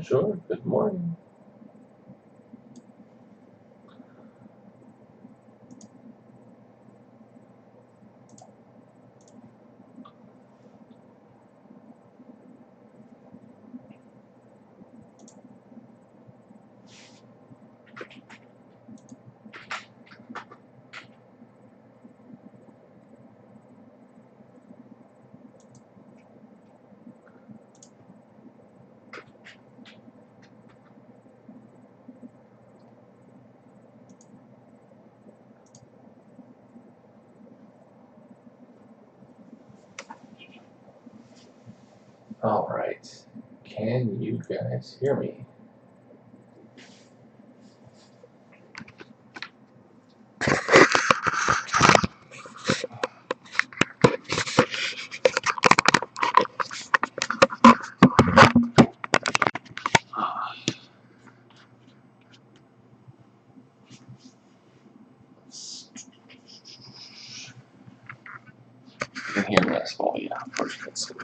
Sure. Good morning. All right. Can you guys hear me? You can hear me as well. Yeah, of course you can see me.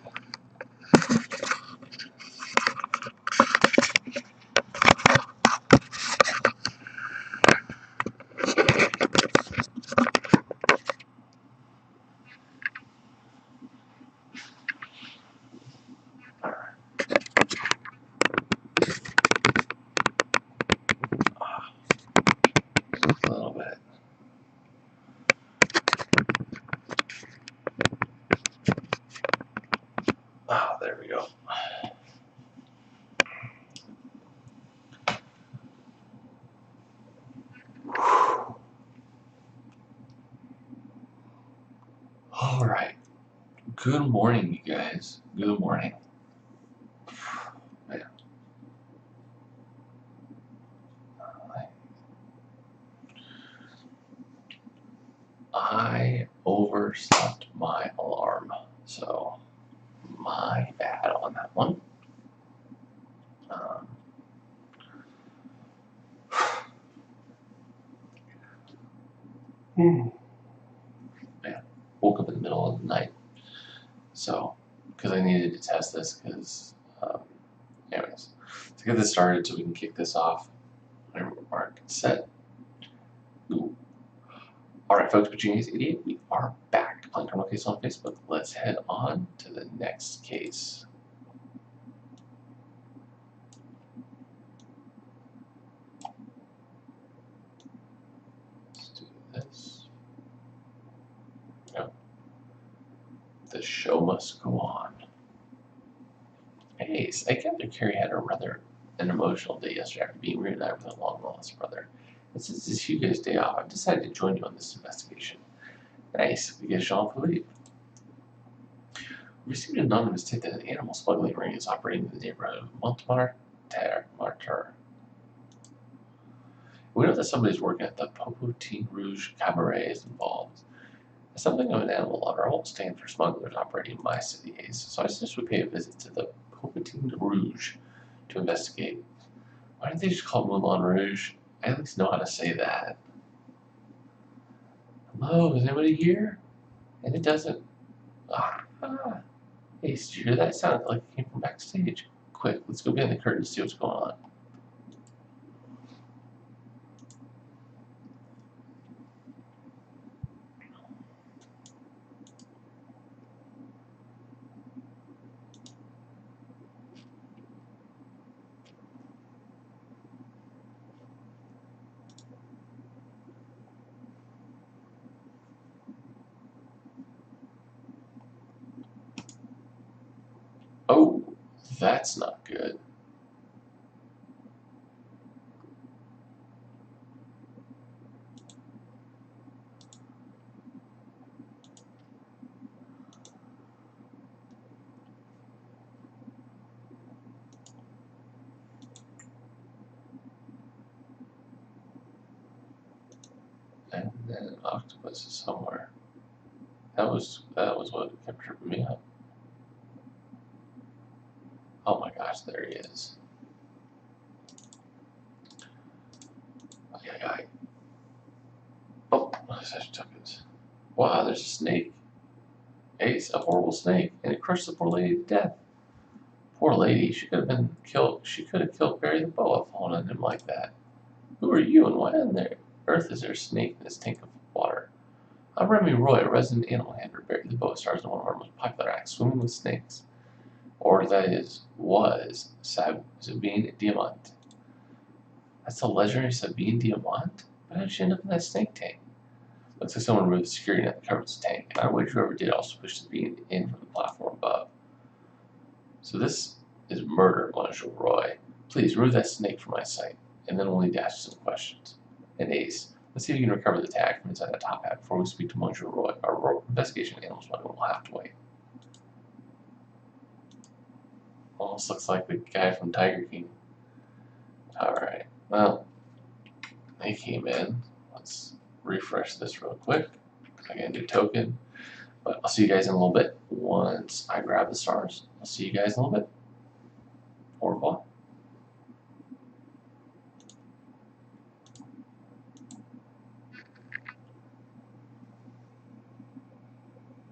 A little bit. Oh, there we go. All right. Good morning, you guys. Good morning. Man. I overslept my alarm, so my bad on that one. Um, Man, woke up in the middle of the night, so because I needed to test this, because anyways, to get this started, so we can kick this off. Mark set. Ooh. All right, folks, Genius Idiot, we are back on Criminal Case on Facebook. Let's head on to the next case. Let's do this. Yep. The show must go on. Hey, I gather Carrie had an emotional day yesterday after being reunited with her long-lost brother. And since it's Hugo's day off, I've decided to join you on this investigation. Nice, we get Jean-Philippe. We received an anonymous tip that an animal smuggling ring is operating in the neighborhood of Montmartre. We know that somebody's working at the Popotin Rouge Cabaret is involved. As something of an animal lover, I won't stand for smugglers operating in my city, so I suggest we pay a visit to the Popotin Rouge to investigate. Why didn't they just call it Moulin Rouge? I at least know how to say that. Hello, is anybody here? And it doesn't. Hey, did you hear that? It sounded like it came from backstage. Quick, let's go behind the curtain to see what's going on. Oh, that's not good. And then an octopus is somewhere. That was what kept tripping me up. Oh my gosh, there he is. Okay. Oh, such tokens. Wow, there's a snake. It's a horrible snake, and it crushed the poor lady to death. Poor lady, she could have been killed. She could have killed Barry the Boa falling on him like that. Who are you and why on the earth is there a snake in this tank of water? I'm Remy Roy, a resident animal handler. Barry the Boa stars in one of our most popular acts, Swimming with Snakes. Or that is, was Sabine Diamant. That's the legendary Sabine Diamant? How did she end up in that snake tank? Looks like someone removed the security net that covers the tank. I wager whoever did also pushed Sabine in from the platform above. So this is murder, Monsieur Roy. Please remove that snake from my sight, and then we'll need to ask you some questions. And Ace, let's see if you can recover the tag from inside that top hat before we speak to Monsieur Roy. Our investigation animals will have to wait. Almost looks like the guy from Tiger King. Alright, well, they came in. Let's refresh this real quick. I got a new token. But I'll see you guys in a little bit once I grab the stars. I'll see you guys in a little bit. Au revoir.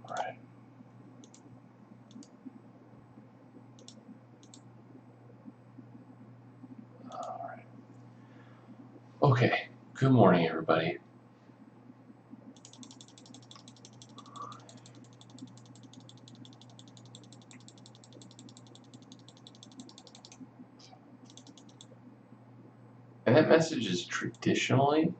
Alright. Alright. Okay. Good morning, everybody. And that message is traditionally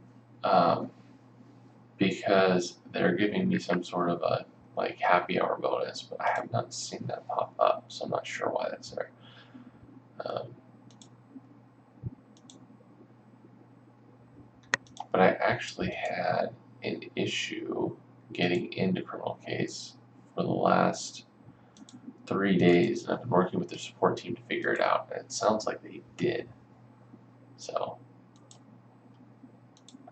because they're giving me some sort of a like happy hour bonus, but I have not seen that pop up, so I'm not sure why that's there. But I actually had an issue getting into Criminal Case for the last 3 days, and I've been working with the support team to figure it out, and it sounds like they did. So,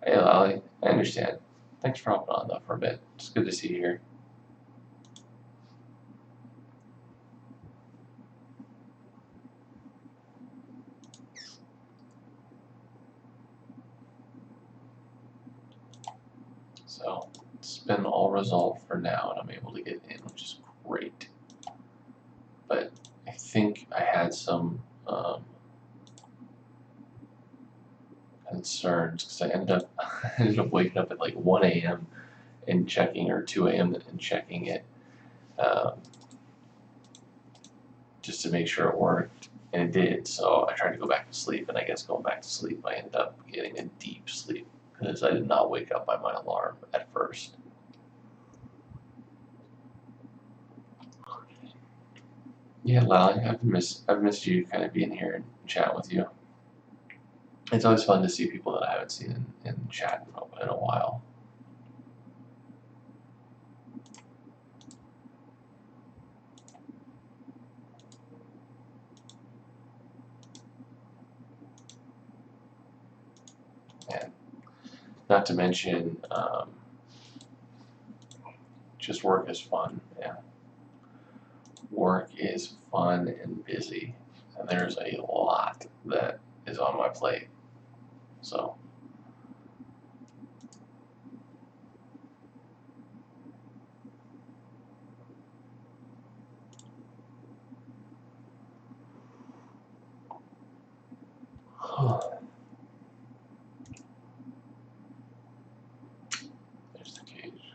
hey Lolly, I understand. Thanks for hopping on though for a bit. It's good to see you here. So, it's been all resolved for now, and I'm able to get in, which is great. But I think I had some concerns because I ended up waking up at like 1 a.m. and checking, or 2 a.m. and checking it just to make sure it worked, and it did. So I tried to go back to sleep, and I guess going back to sleep, I ended up getting a deep sleep because I did not wake up by my alarm at first. Yeah, Lally, I've missed you kind of being here and chatting with you. It's always fun to see people that I haven't seen in chat in a while. And not to mention, just work is fun. Yeah, work is fun and busy, and there's a lot that is on my plate. So. There's the cage.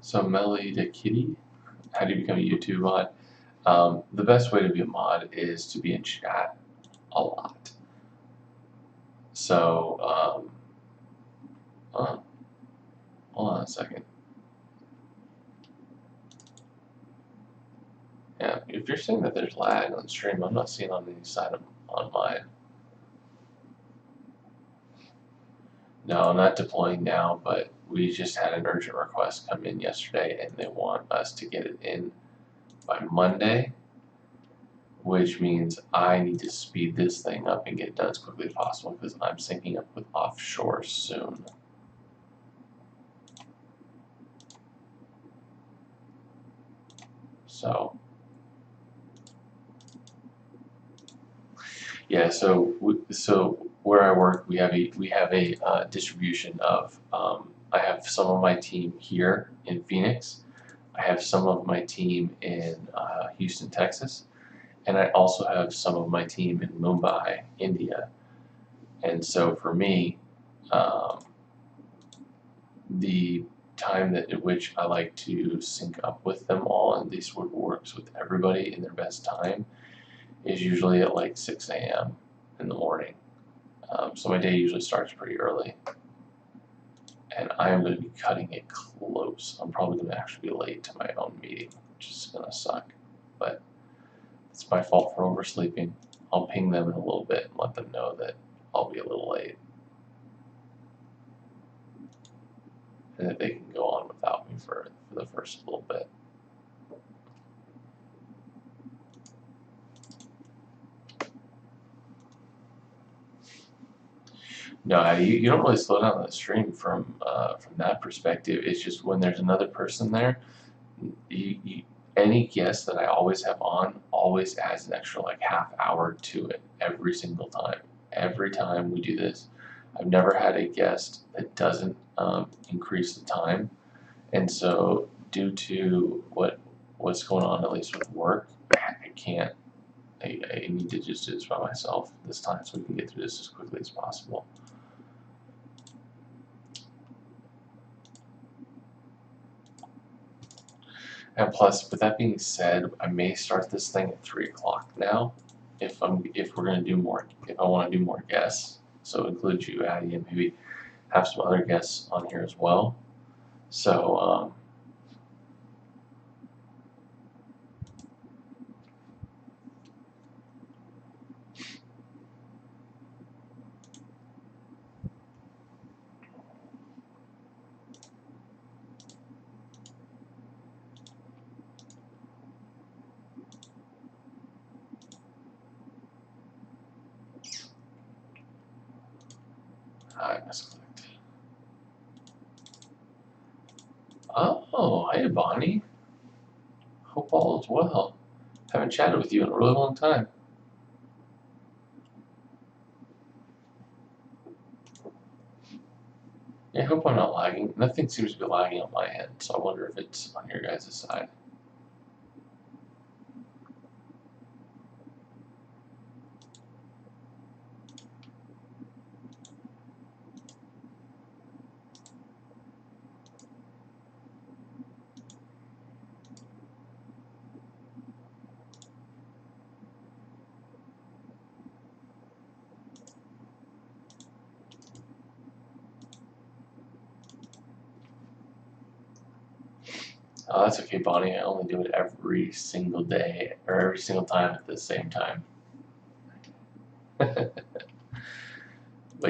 So Melly the Kitty, how do you become a YouTube mod? The best way to be a mod is to be in chat a lot. So, hold on a second. Yeah, if you're saying that there's lag on stream, I'm not seeing on any side on mine. No, not deploying now, but we just had an urgent request come in yesterday, and they want us to get it in by Monday, which means I need to speed this thing up and get it done as quickly as possible because I'm syncing up with offshore soon. So, Yeah, so where I work, we have a distribution of I have some of my team here in Phoenix. I have some of my team in Houston, Texas, and I also have some of my team in Mumbai, India. And so for me, um, the time that at which I like to sync up with them all, and this works with everybody in their best time, is usually at like 6 a.m. in the morning. So my day usually starts pretty early, and I am going to be cutting it close. I'm probably going to actually be late to my own meeting, which is going to suck. But it's my fault for oversleeping. I'll ping them in a little bit and let them know that I'll be a little late, and that they can go on without me for the first little bit. No, you don't really slow down the stream from that perspective. It's just when there's another person there, you any guest that I always have on always adds an extra like half hour to it every single time. Every time we do this, I've never had a guest that doesn't increase the time, and so due to what's going on, at least with work, I can't. I need to just do this by myself this time so we can get through this as quickly as possible. And plus, with that being said, I may start this thing at 3 o'clock now. If we're gonna do more, if I want to do more guests, so include you, Addie, and maybe have some other guests on here as well. So I misclicked. Oh, hey Bonnie. Hope all is well. Haven't chatted with you in a really long time. Yeah, I hope I'm not lagging. Nothing seems to be lagging on my end, so I wonder if it's on your guys' side. Oh, that's okay, Bonnie. I only do it every single day or every single time at the same time. But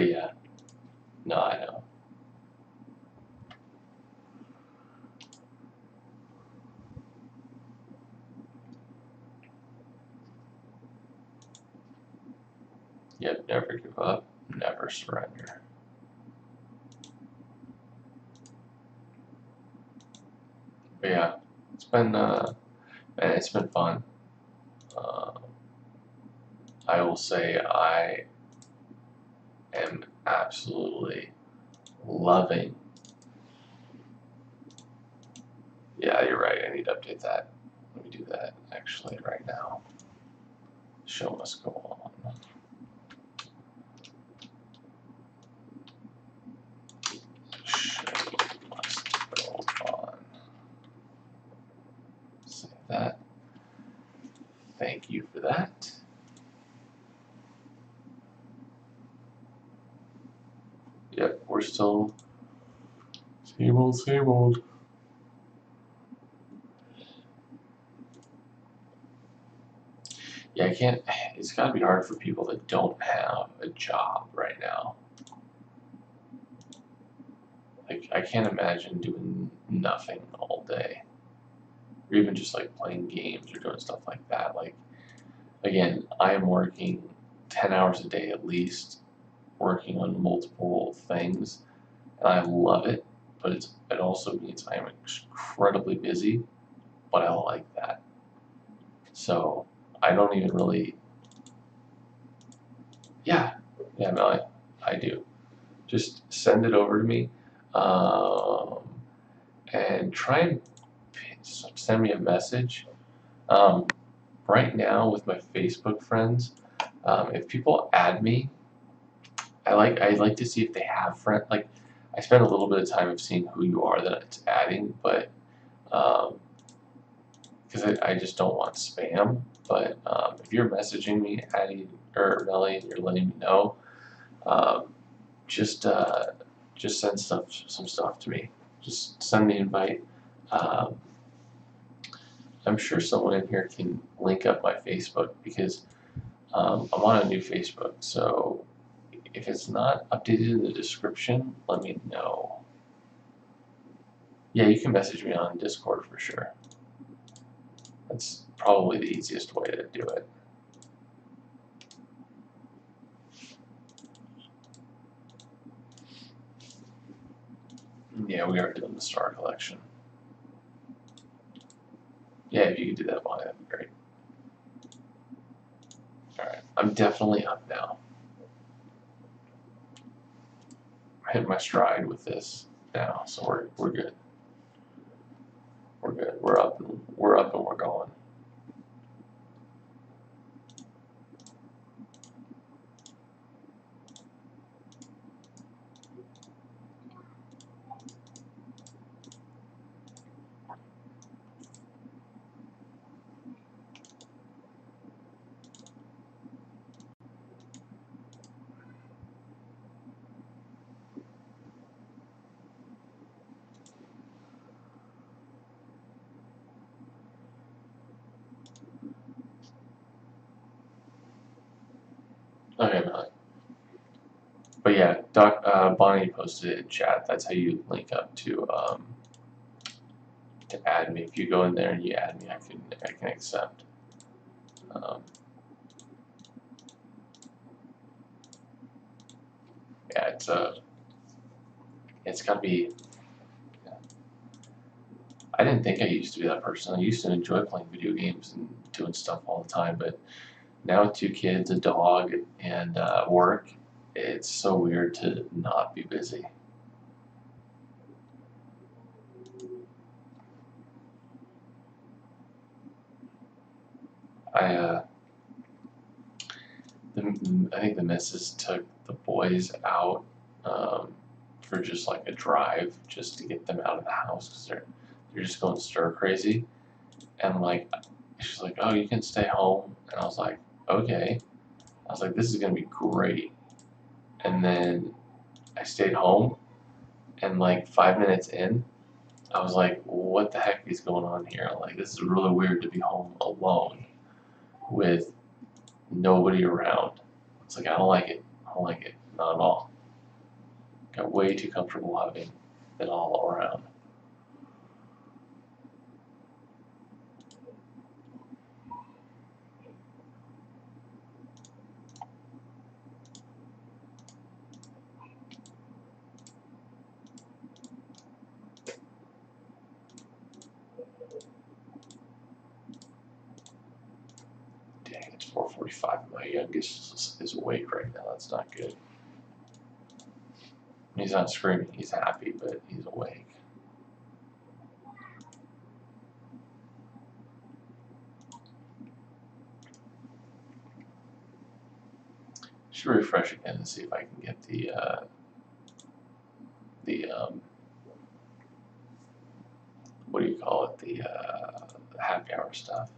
yeah, no, I know. Yep, never give up, never surrender. But yeah, it's been fun. Uh, I will say I am absolutely loving. Yeah, you're right. I need to update that. Let me do that actually right now. Show must go on. Show must go on. Save that. Thank you for that. Yep, we're still same old, same old. Yeah, I can't. It's got to be hard for people that don't have a job right now. Like, I can't imagine doing nothing all day, or even just like playing games or doing stuff like that. Like, again, I am working 10 hours a day at least, working on multiple things, and I love it, but it also means I am incredibly busy, but I like that. So I don't even really Yeah, Melly, I do. Just send it over to me, um, and try and send me a message. Um, right now with my Facebook friends, if people add me, I like to see if they have friend. Like, I spend a little bit of time of seeing who you are that it's adding, but um, because I just don't want spam. But if you're messaging me, Addie or Melly, and you're letting me know, um, just uh, just send some stuff to me. Just send the invite. Um, I'm sure someone in here can link up my Facebook because I'm on a new Facebook. So if it's not updated in the description, let me know. Yeah, you can message me on Discord for sure. That's probably the easiest way to do it. Yeah, we are doing the star collection. Yeah, if you could do that, Bonnie, that'd be great. All right, I'm definitely up now. I hit my stride with this now, so we're good. We're good. We're up and we're going. Okay, Melly. But yeah, Bonnie posted it in chat. That's how you link up to add me. If you go in there and you add me, I can accept. Um, yeah, it's gotta be. I didn't think I used to be that person. I used to enjoy playing video games and doing stuff all the time, but now with 2 kids, a dog, and work, it's so weird to not be busy. I I think the missus took the boys out um, for just like a drive, just to get them out of the house because they're just going stir crazy. And like, she's like, "Oh, you can stay home," and I was like, "Okay." I was like, "This is gonna be great." And then I stayed home, and like 5 minutes in, I was like, "What the heck is going on here? Like, this is really weird to be home alone with nobody around." It's like I don't like it. I don't like it, not at all. Got way too comfortable having it all around. Dang, it's 4:45. My youngest is awake right now. That's not good. He's not screaming. He's happy, but he's awake. Should refresh again and see if I can get the what do you call it, the happy hour stuff.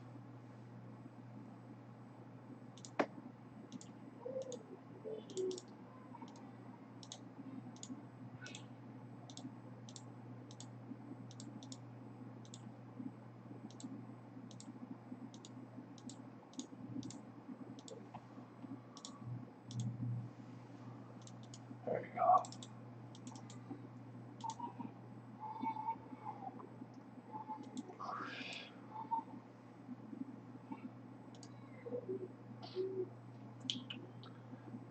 There you go.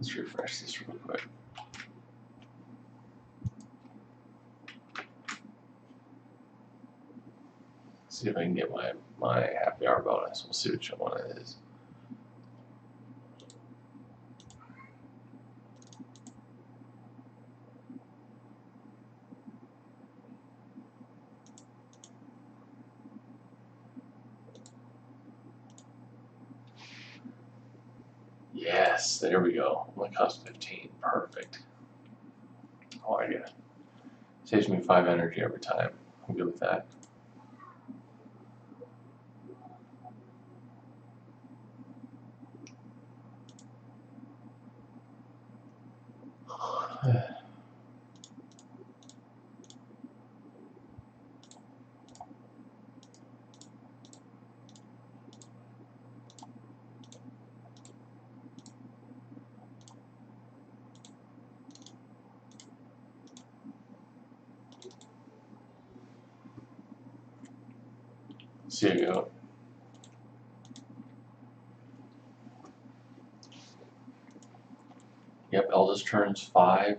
Let's refresh this real quick. See if I can get my happy hour bonus. We'll see which one it is. Yes, there we go. Only cost 15. Perfect. Oh, I get it. Saves me 5 energy every time. I'm good with that. See you go. Yep, eldest turns 5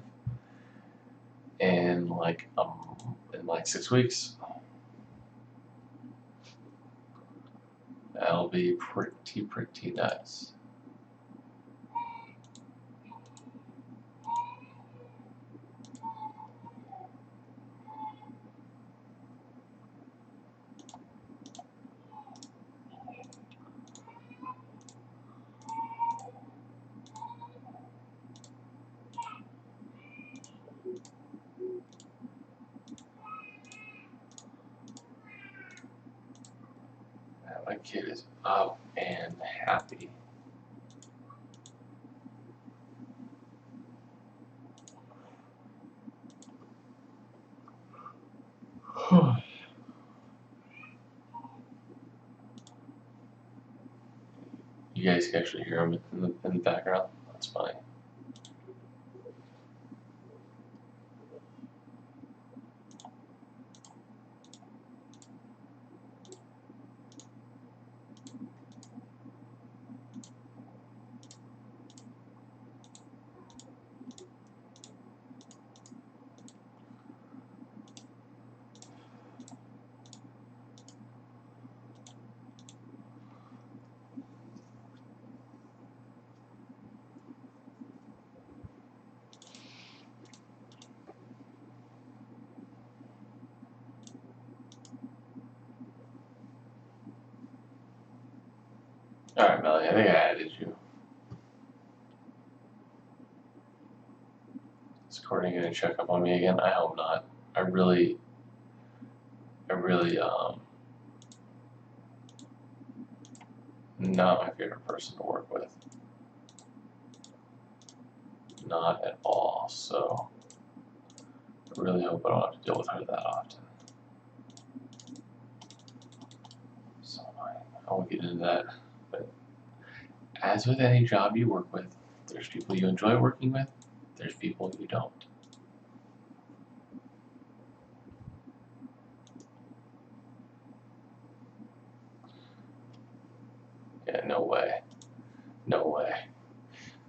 in like 6 weeks. That'll be pretty nice. My kid is up and happy. You guys can actually hear him in the background. That's funny. Alright, Melanie, I think I added you. Is Courtney gonna check up on me again? I hope not. I really, not my favorite person to work with. Not at all, so I really hope I don't have to deal with her that often. So I won't get into that. But as with any job you work with, there's people you enjoy working with, there's people you don't. Yeah, no way. No way.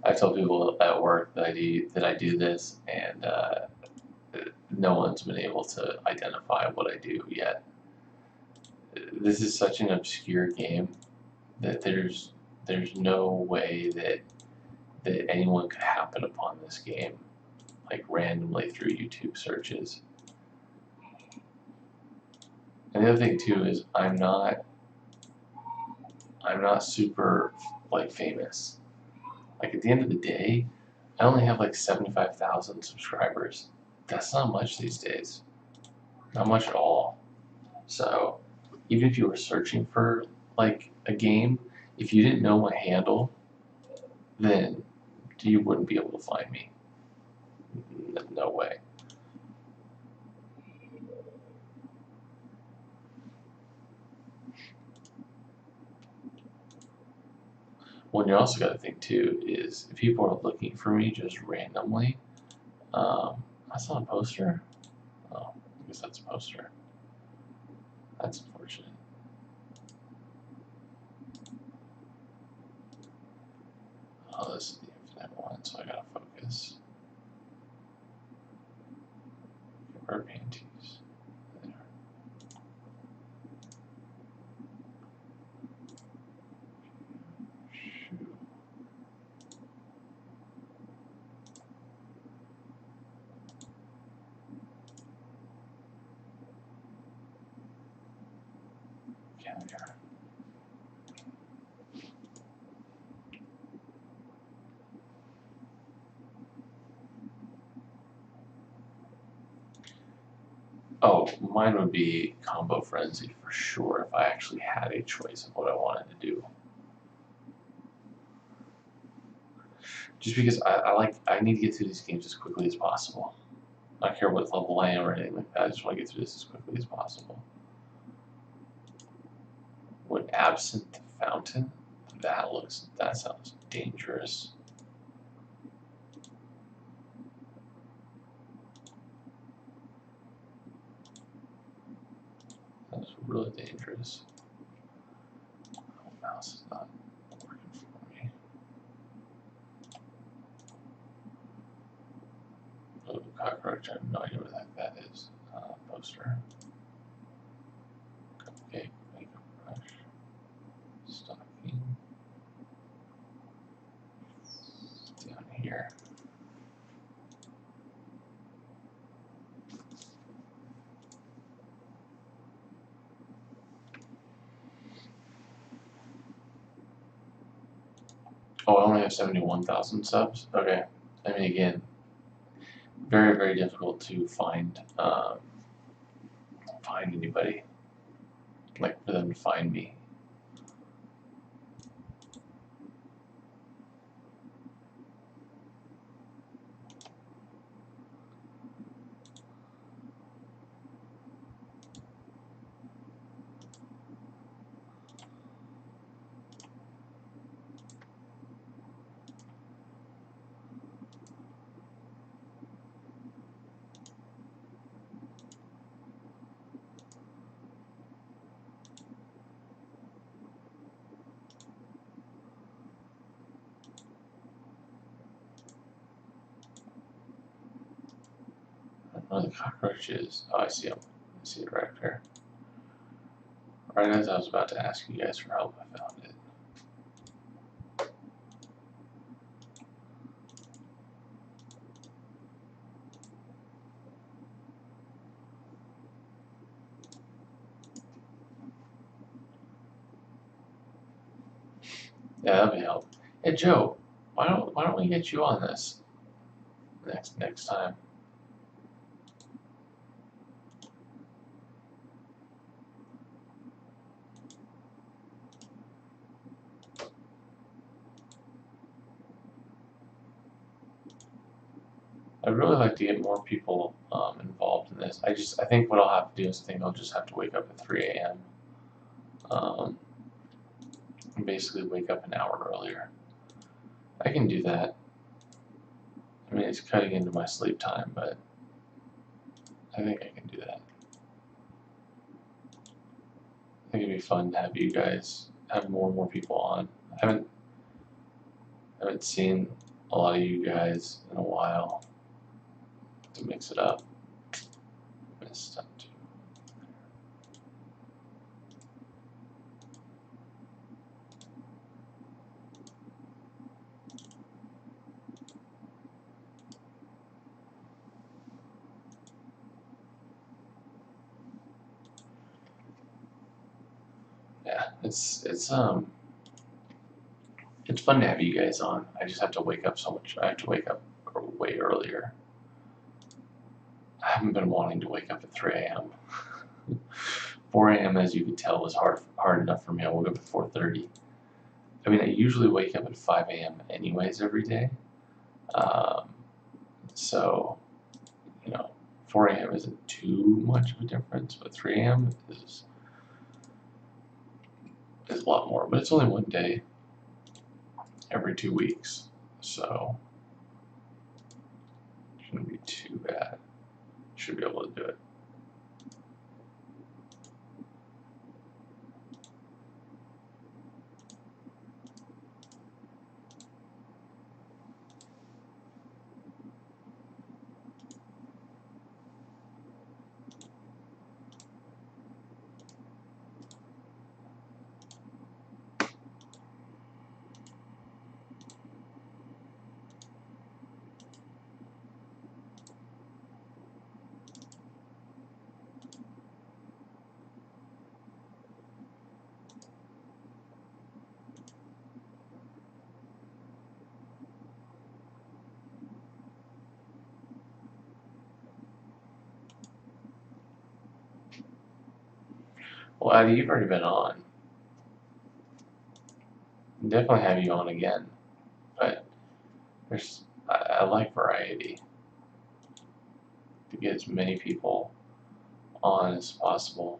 I tell people at work that I do this, and no one's been able to identify what I do yet. This is such an obscure game that there's no way that anyone could happen upon this game like randomly through YouTube searches. And the other thing too is I'm not super like famous. Like at the end of the day, I only have like 75,000 subscribers. That's not much these days. Not much at all. So even if you were searching for like a game, if you didn't know my handle, then you wouldn't be able to find me. No way. Well, you also got to think too is if people are looking for me just randomly, that's not a poster. Oh, I guess that's a poster. That's unfortunate. Oh, this is the infinite one, so I gotta focus. Rubber panties. There. Shoot. Caviar. Oh, mine would be Combo Frenzy for sure if I actually had a choice of what I wanted to do. Just because I need to get through these games as quickly as possible. I don't care what level I am or anything like that. I just want to get through this as quickly as possible. Would Absinthe Fountain? That sounds dangerous. That's really dangerous. Oh, mouse is not working for me. Oh, cockroach, I have no idea what the heck that is. Poster. Cupcake, makeup brush. Stocking. Down here. Oh, I only have 71,000 subs? Okay. I mean, again, very, very difficult to find anybody. Like, for them to find me. I don't know where the cockroach is. Oh, I see him. I see it right there. Right as I was about to ask you guys for help, I found it. Yeah, that'd be help. Hey Joe, why don't we get you on this next time? I'd really like to get more people involved in this. I think what I'll have to do is I'll just have to wake up at 3 a.m. And basically wake up an hour earlier. I can do that. I mean, it's cutting into my sleep time, but I think I can do that. I think it'd be fun to have you guys have more and more people on. I haven't seen a lot of you guys in a while to mix it up. Missed up too. Yeah, it's fun to have you guys on. I just have to wake up so much. I have to wake up way earlier. I haven't been wanting to wake up at 3 a.m. 4 a.m. as you can tell was hard enough for me. I woke up at 4:30. I mean, I usually wake up at 5 a.m. anyways every day. Um, so, 4 a.m. isn't too much of a difference, but 3 a.m. is a lot more. But it's only one day every 2 weeks, so it shouldn't be too bad. Should be able to do it. Well, Addie, you've already been on. Definitely have you on again, but I like variety to get as many people on as possible.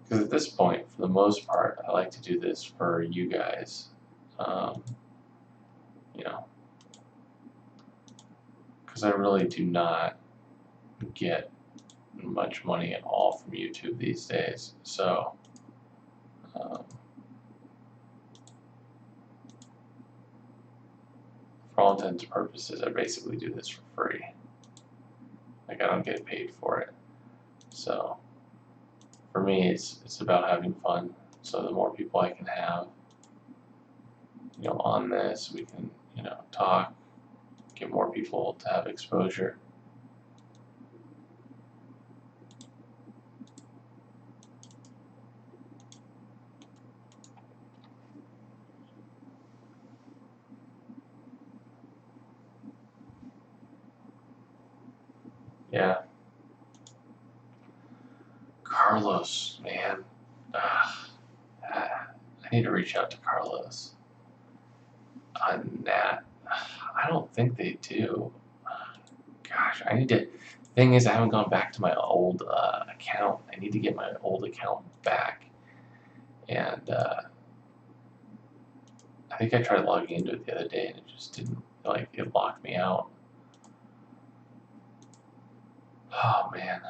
Because at this point, for the most part, I like to do this for you guys. Um, you know, because I really do not get much money at all from YouTube these days. So, um, for all intents and purposes, I basically do this for free. Like, I don't get paid for it. So, for me, it's about having fun. So the more people I can have, on this, we can, talk, get more people to have exposure. Yeah. Carlos, man. I need to reach out to Carlos on that. I don't think they do. Gosh, I need to. Thing is, I haven't gone back to my old account. I need to get my old account back. And I think I tried logging into it the other day and it just didn't, it locked me out. Oh, man.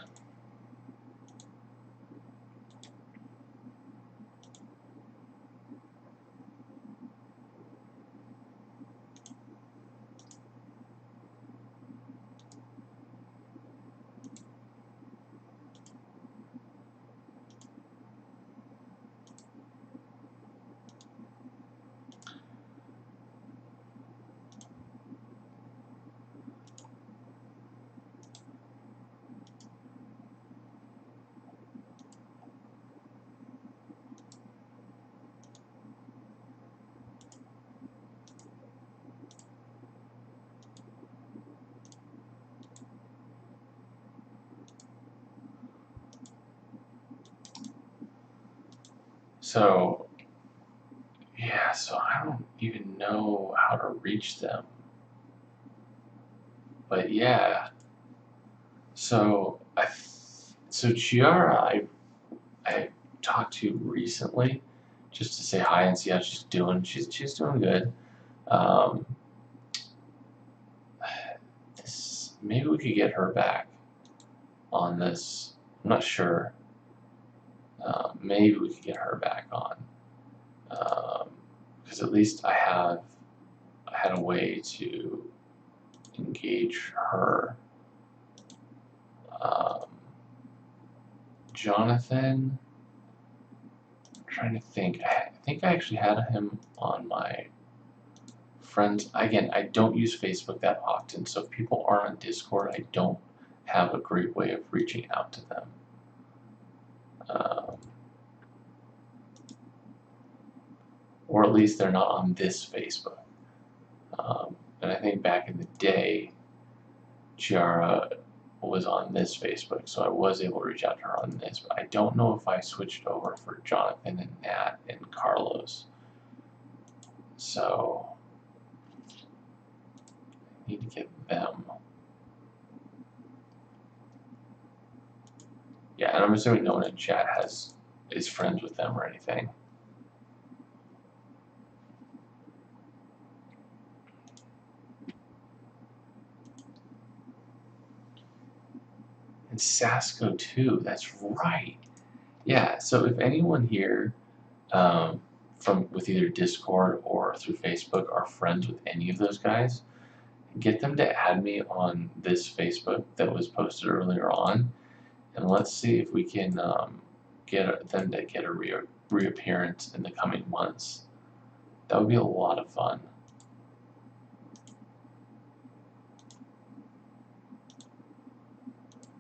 So, yeah, so I don't even know how to reach them. But yeah, so so Chiara, I talked to recently just to say hi and see how she's doing. She's doing good. Um, maybe we could get her back on this. I'm not sure. Maybe we could get her back on because at least I had a way to engage her. Um, Jonathan, I'm trying to think. I think I actually had him on my friends. Again, I don't use Facebook that often, so if people are on Discord, I don't have a great way of reaching out to them. Or at least they're not on this Facebook. And I think back in the day, Chiara was on this Facebook, so I was able to reach out to her on this, but I don't know if I switched over for Jonathan and Nat and Carlos. So I need to get them. Yeah, and I'm assuming no one in chat is friends with them or anything. And Sasco too, that's right. Yeah, so if anyone here with either Discord or through Facebook are friends with any of those guys, get them to add me on this Facebook that was posted earlier on, and let's see if we can get them to get a reappearance in the coming months. That would be a lot of fun.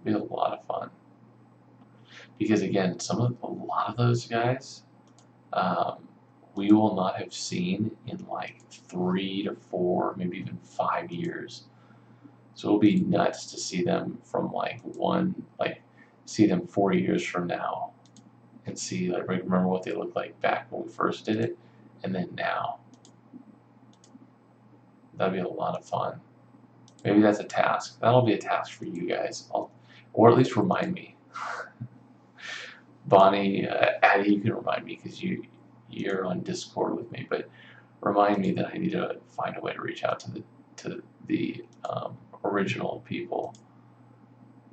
Be a lot of fun. Because again, a lot of those guys, we will not have seen in like 3 to 4, maybe even 5 years. So it'll be nuts to see them from see them 4 years from now and see, like, remember what they looked like back when we first did it, and then now. That'd be a lot of fun. Maybe that's a task. That'll be a task for you guys, or at least remind me. Bonnie, Addie, you can remind me because you're on Discord with me, but remind me that I need to find a way to reach out to the original people.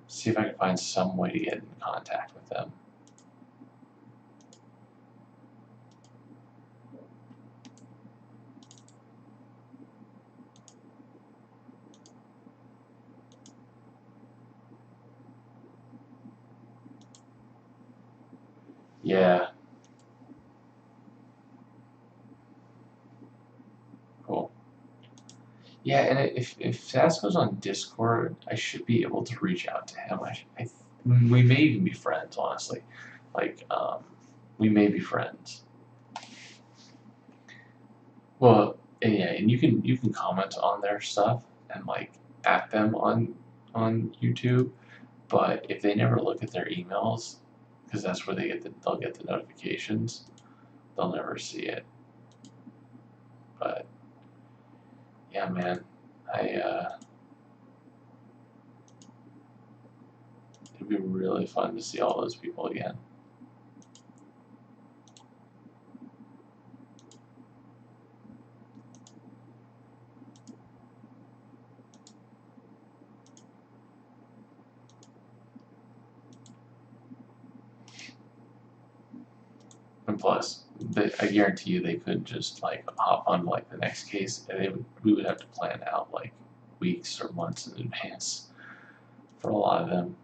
See if I can find some way to get in contact with them. Yeah. Cool. Yeah, and if Sasko's on Discord, I should be able to reach out to him. We may even be friends, honestly. Like, we may be friends. Well, and yeah, and you can comment on their stuff and like at them on YouTube, but if they never look at their emails, because that's where they'll get the notifications, they'll never see it. But yeah, man, it'd be really fun to see all those people again. And plus, I guarantee you they could just like hop on like the next case, and we would have to plan out like weeks or months in advance for a lot of them.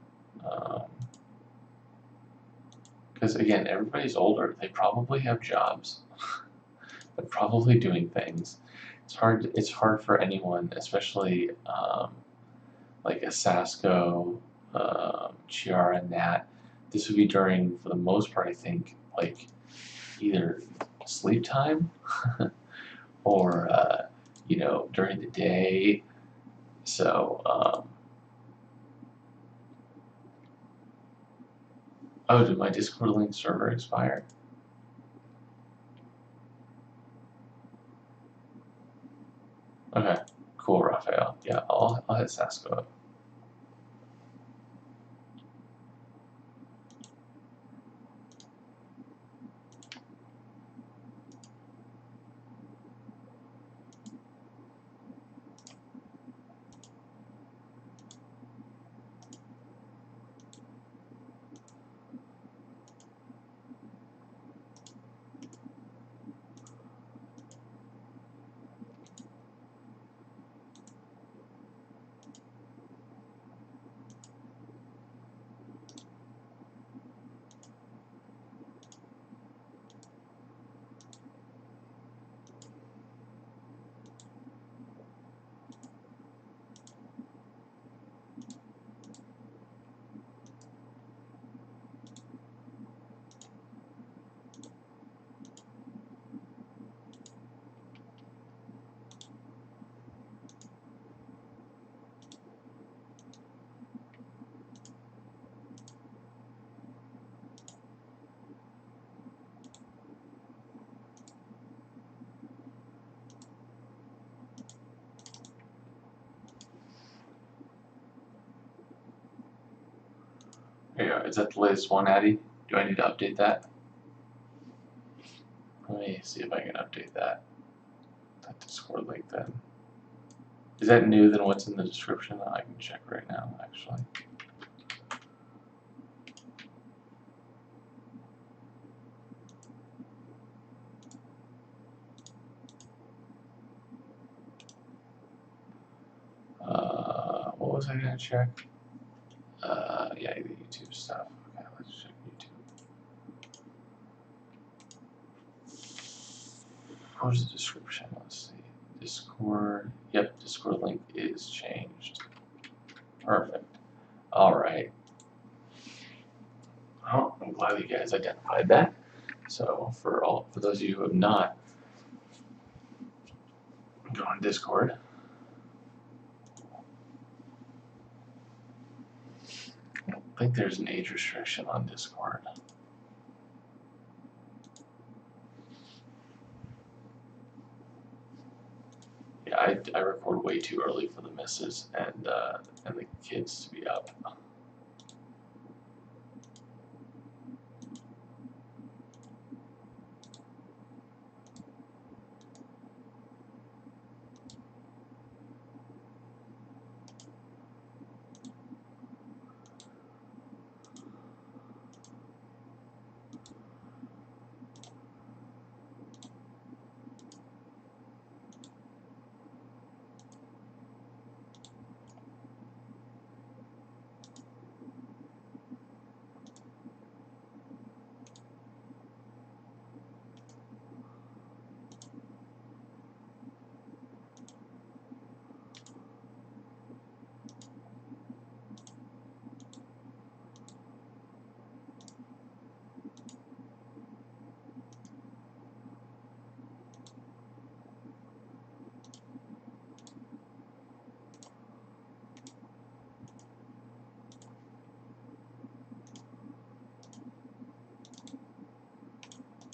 Because again, everybody's older. They probably have jobs. They're probably doing things. It's hard for anyone, especially like a Sasko, Chiara, Nat. This would be during, for the most part, I think, like either sleep time or during the day. So oh, did my Discord link server expire? Okay, cool, Raphael. Yeah, I'll hit Sasko up. There you go. Is that the latest one, Addy? Do I need to update that? Let me see if I can update that Discord link then. Is that new than what's in the description? I can check right now, actually. What was I gonna check? Yeah, the YouTube stuff. Okay, let's check YouTube. Where's the description? Let's see. Discord. Yep, Discord link is changed. Perfect. All right. Oh, I'm glad you guys identified that. So for those of you who have not gone on Discord, I don't think there's an age restriction on Discord. Yeah, I record way too early for the missus and the kids to be up.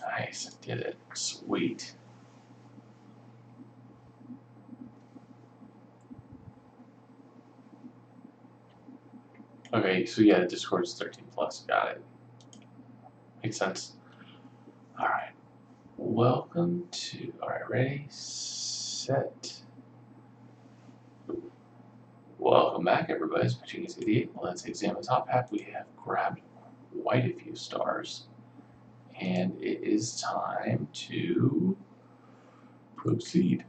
Nice, I did it. Sweet. Okay, so yeah, Discord's 13 plus. Got it. Makes sense. Alright. Welcome to. Alright, ready, set. Welcome back, everybody. It's Genius 88. Let's examine the top half. We have grabbed quite a few stars. And it is time to proceed.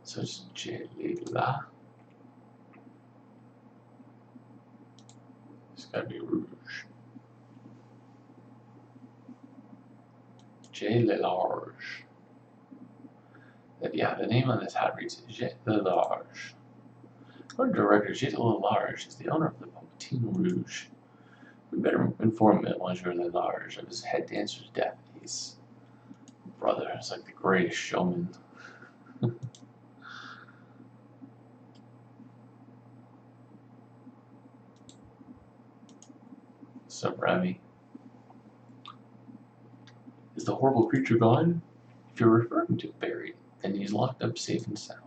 So it's J-La. It's gotta be Rouge. J-Le-Large. Yeah, the name on this hat reads J-Le-Large. According to director, J-Le-Large is the owner of the Poutine Rouge. We better inform Monsieur Le-Large of his head dancer's death. His brother is like the greatest showman. Sup, Remy? Is the horrible creature gone? If you're referring to buried, then he's locked up safe and sound.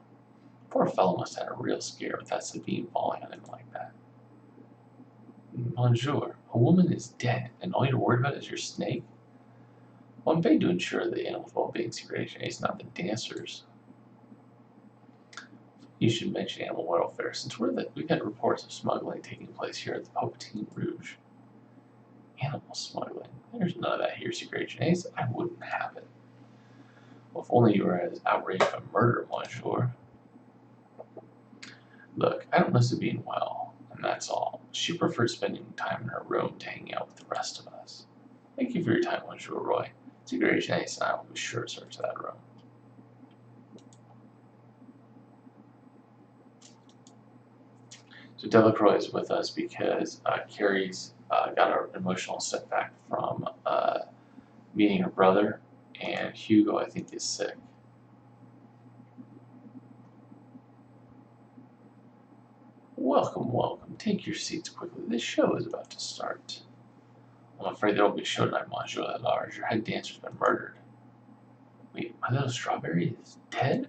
Poor fellow must have had a real scare with that Sabine falling on him like that. Monsieur, a woman is dead, and all you're worried about is your snake? Well, I'm paid to ensure the animal's well-being, Secret Ace, not the dancers. You should mention animal welfare, since we've had reports of smuggling taking place here at the Poutine Rouge. Animal smuggling? There's none of that here, Secret Ace. I wouldn't have it. Well, if only you were as outraged by murder, Monsieur. Look, I don't know Sabine well, and that's all. She prefers spending time in her room to hang out with the rest of us. Thank you for your time, Monsieur Roy. Secret Ace and I will be sure to search that room. So Delacroix is with us because Carrie's got an emotional setback from meeting her brother, and Hugo, I think, is sick. Welcome, welcome. Take your seats quickly. This show is about to start. I'm afraid there won't be a show tonight, Monsieur Large. Your head dancer's been murdered. Wait, my little strawberry is dead?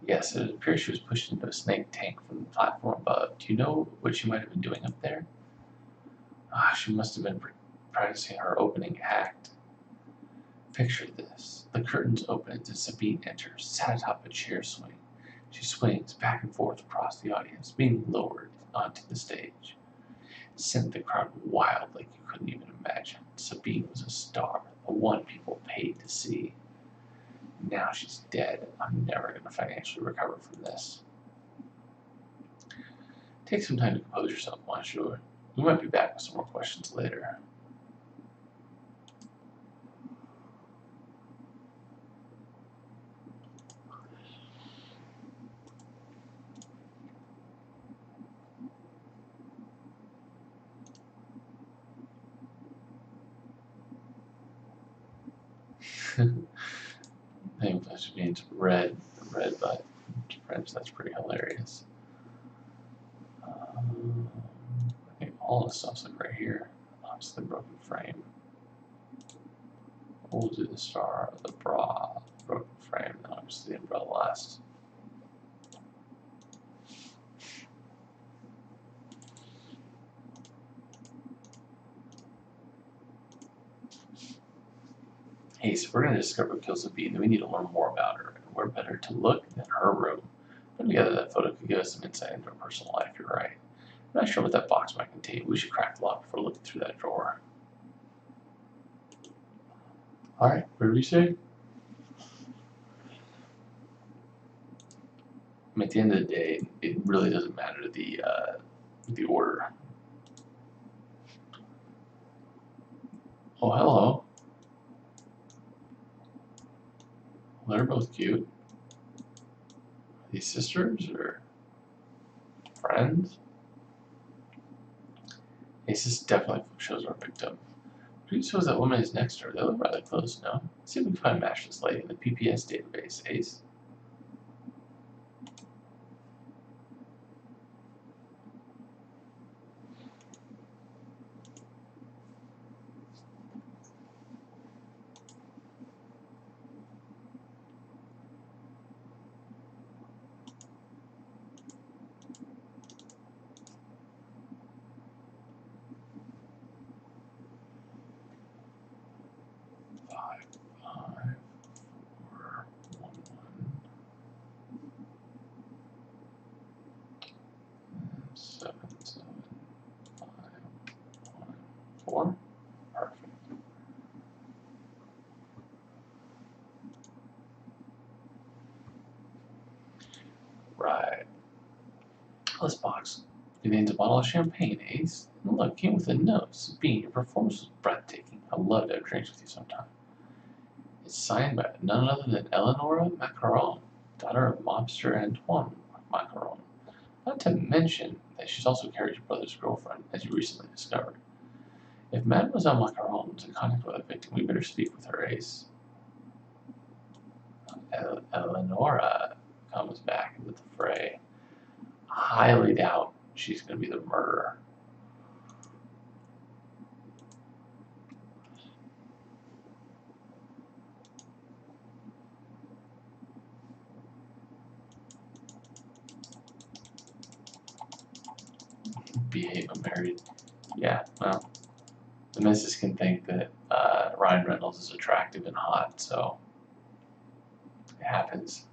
Yes, it appears she was pushed into a snake tank from the platform above. Do you know what she might have been doing up there? Ah, she must have been practicing her opening act. Picture this. The curtains open as Sabine enters, sat atop a chair swing. She swings back and forth across the audience, being lowered onto the stage. It sent the crowd wild like you couldn't even imagine. Sabine was a star, the one people paid to see. Now she's dead. I'm never going to financially recover from this. Take some time to compose yourself, Monsieur. We might be back with some more questions later. English means red but in French that's pretty hilarious. I think all this stuff's like right here. Obviously the broken frame. We'll do the star, the bra, broken frame, and obviously the umbrella last. Hey, so we're going to discover who kills the bee, then we need to learn more about her. And where better to look than her room? Putting together that photo could give us some insight into her personal life, you're right. I'm not sure what that box might contain. We should crack the lock before looking through that drawer. Alright, what did we say? I mean, at the end of the day, it really doesn't matter the order. Oh, hello. Well, they're both cute. Are these sisters or friends? This definitely shows our victim. Who shows that woman is next to her? They look rather close, no? Let's see if we can find match this lady in the PPS database, Ace. Five, 4, 1, 7, 5, 1, 4. Perfect. Right. This box contains a bottle of champagne, Ace. And look, it came with a note. Sabine, your performance was breathtaking. I'd love to have drinks with you sometime. It's signed by none other than Eleonora Macaron, daughter of mobster Antoine Macaron. Not to mention that she's also Carrie's brother's girlfriend, as you recently discovered. If Mademoiselle Macaron was in contact with a victim, we better speak with her, Ace. Eleonora comes back into the fray. Highly doubt she's going to be the murderer. Behave, I'm married. Yeah, well, the missus can think that Ryan Reynolds is attractive and hot, so it happens.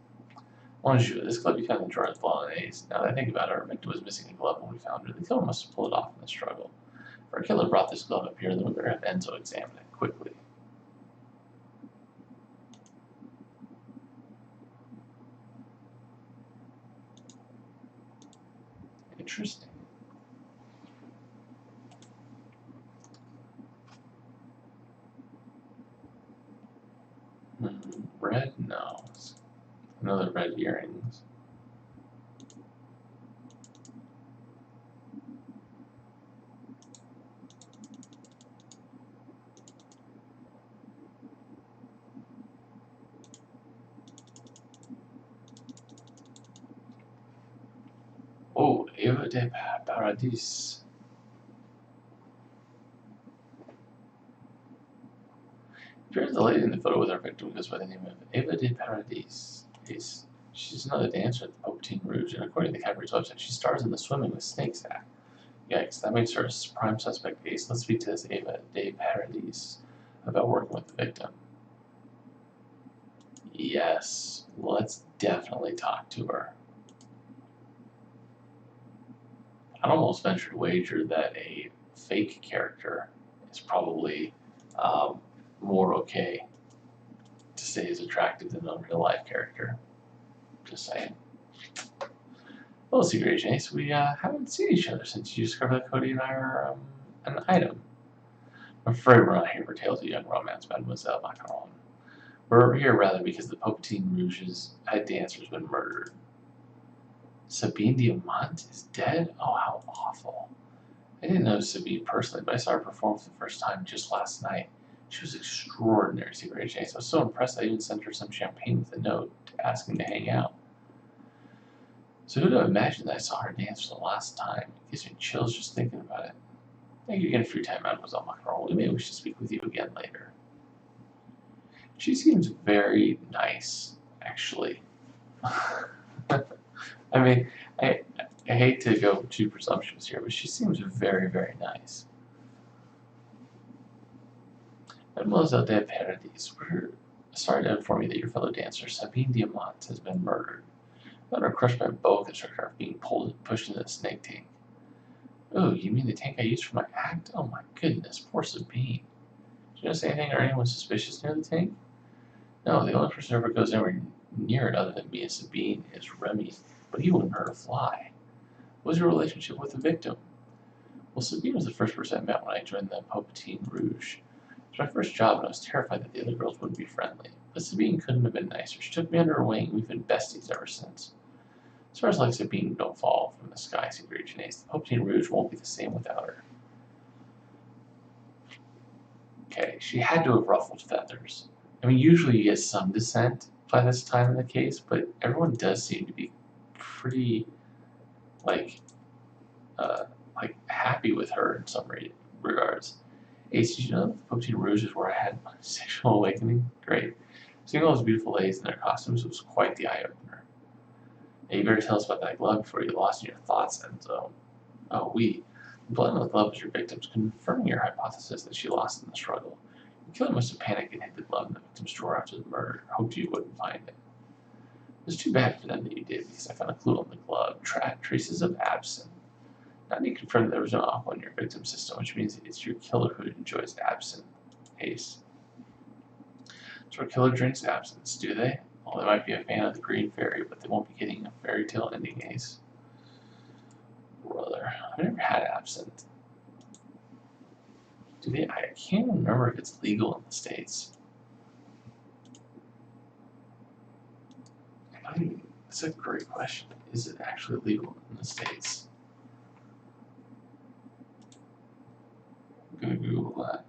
Bonjour, this glove you found in the drawer is bolognese. Now that I think about it, our victim was missing a glove when we found her. The killer must have pulled it off in the struggle. If our killer brought this glove up here, then we better have Enzo examine it quickly. Interesting. Red? No. Another red earrings. Oh, Eva de Paradis. Appears the lady in the photo with our victim goes by the name of Eva de Paradis. She's another dancer at the Popetin Rouge, and according to the cabaret's website, she stars in the Swimming with Snakes act. Yikes, that makes her a prime suspect case. Let's speak to this Eva de Paradis about working with the victim. Yes, let's definitely talk to her. I'd almost venture to wager that a fake character is probably more okay to say is attractive than a real life character. Just saying. Well, Secret Agent Ace, we haven't seen each other since you discovered that Cody and I are an item. I'm afraid we're not here for tales of young romance, Mademoiselle Macaron. We're here rather because the Popetin Rouge's head dancer has been murdered. Sabine Diamant is dead? Oh, how awful. I didn't know Sabine personally, but I saw her perform for the first time just last night. She was extraordinary, Secret Agent Ace. I was so impressed I even sent her some champagne with a note asking to hang out. So who'd have imagined that I saw her dance for the last time? It gives me chills just thinking about it. Thank you again for your time, Mademoiselle Macaron. Maybe we should speak with you again later. She seems very nice, actually. I mean, I, I hate to go too presumptuous here, but she seems very, very nice. Mademoiselle de Paradis, we're sorry to inform you that your fellow dancer, Sabine Diamant, has been murdered. Found her crushed by a boa constrictor after being pushed into the snake tank. Oh, you mean the tank I used for my act? Oh my goodness, poor Sabine. Did you notice anything or anyone suspicious near the tank? No, the only person who ever goes anywhere near it other than me and Sabine is Remy, but he wouldn't hurt a fly. What was your relationship with the victim? Well, Sabine was the first person I met when I joined the Popetin Rouge. It was my first job, and I was terrified that the other girls wouldn't be friendly. But Sabine couldn't have been nicer. She took me under her wing, and we've been besties ever since. As far as like Sabine don't fall from the sky, Secret Agent Ace, the Popetin Rouge won't be the same without her. Okay, she had to have ruffled feathers. I mean, usually you get some dissent by this time in the case, but everyone does seem to be pretty, like, happy with her in some regards. Ace, did you know that the Popetin Rouge is where I had my sexual awakening? Great. Seeing all those beautiful ladies in their costumes was quite the eye-opener. Now, you better tell us about that glove before you lost in your thoughts, Enzo. Oh, the blood on the glove was your victim's, confirming your hypothesis that she lost in the struggle. The killer must have panicked and hid the glove in the victim's drawer after the murder, hoped you wouldn't find it. It was too bad for them that you did, because I found a clue on the glove, traces of absinthe. Now you confirm that there was no alcohol in your victim's system, which means it's your killer who enjoys absinthe. Ace. So a killer drinks absinthe, do they? Well, they might be a fan of the Green Fairy, but they won't be getting a fairy tale ending, Ace. Brother, I've never had absinthe. Do they? I can't remember if it's legal in the States. That's a great question. Is it actually legal in the States? I'm gonna Google that.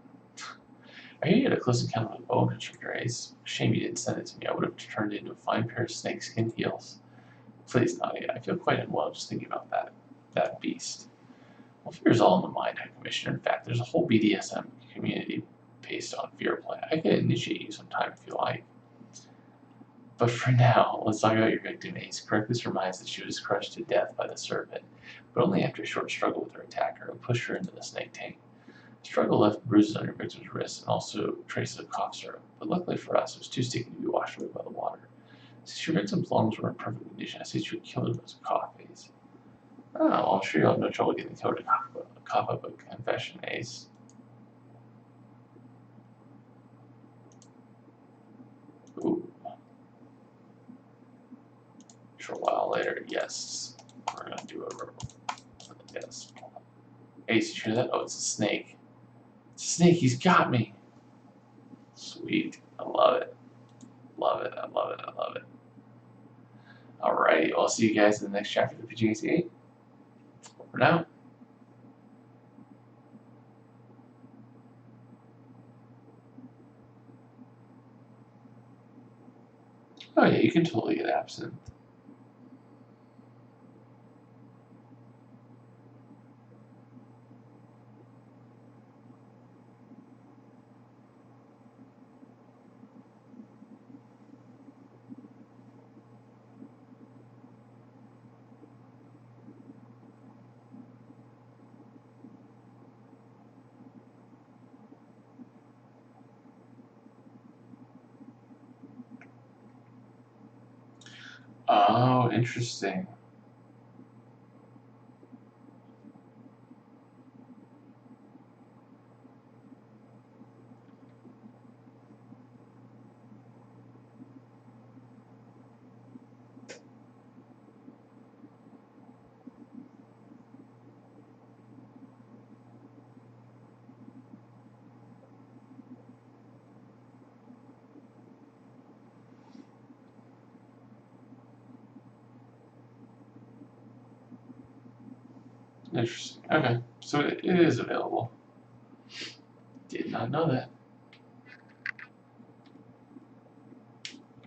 I hear you had a close encounter with a boa constrictor, Ace. Shame you didn't send it to me. I would have turned it into a fine pair of snakeskin heels. Please, Nadia. I feel quite unwell just thinking about that beast. Well, fear is all in the mind, High Commissioner. In fact, there's a whole BDSM community based on fear play. I could initiate you sometime if you like. But for now, let's talk about your victim, Ace. Correctly surmised that she was crushed to death by the serpent, but only after a short struggle with her attacker, who pushed her into the snake tank. The struggle left bruises on your victim's wrists and also traces of cough syrup, but luckily for us, it was too sticky to be washed away by the water. Since your victim's lungs were in perfect condition, I say you would kill her with a cough, Ace. Oh, well, I'm sure you'll have no trouble getting the killer to cough up a confession, Ace. Ooh. A short while later, yes. We're gonna do a verbal. Yes. Ace, you hear that? Oh, it's a snake. It's a snake, he's got me. Sweet. I love it. Love it. I love it. I love it. Alrighty, well, I'll see you guys in the next chapter of the PGAC 8. For now. Oh yeah, you can totally get absinthe. Oh, interesting. Interesting. Okay, so it is available. Did not know that.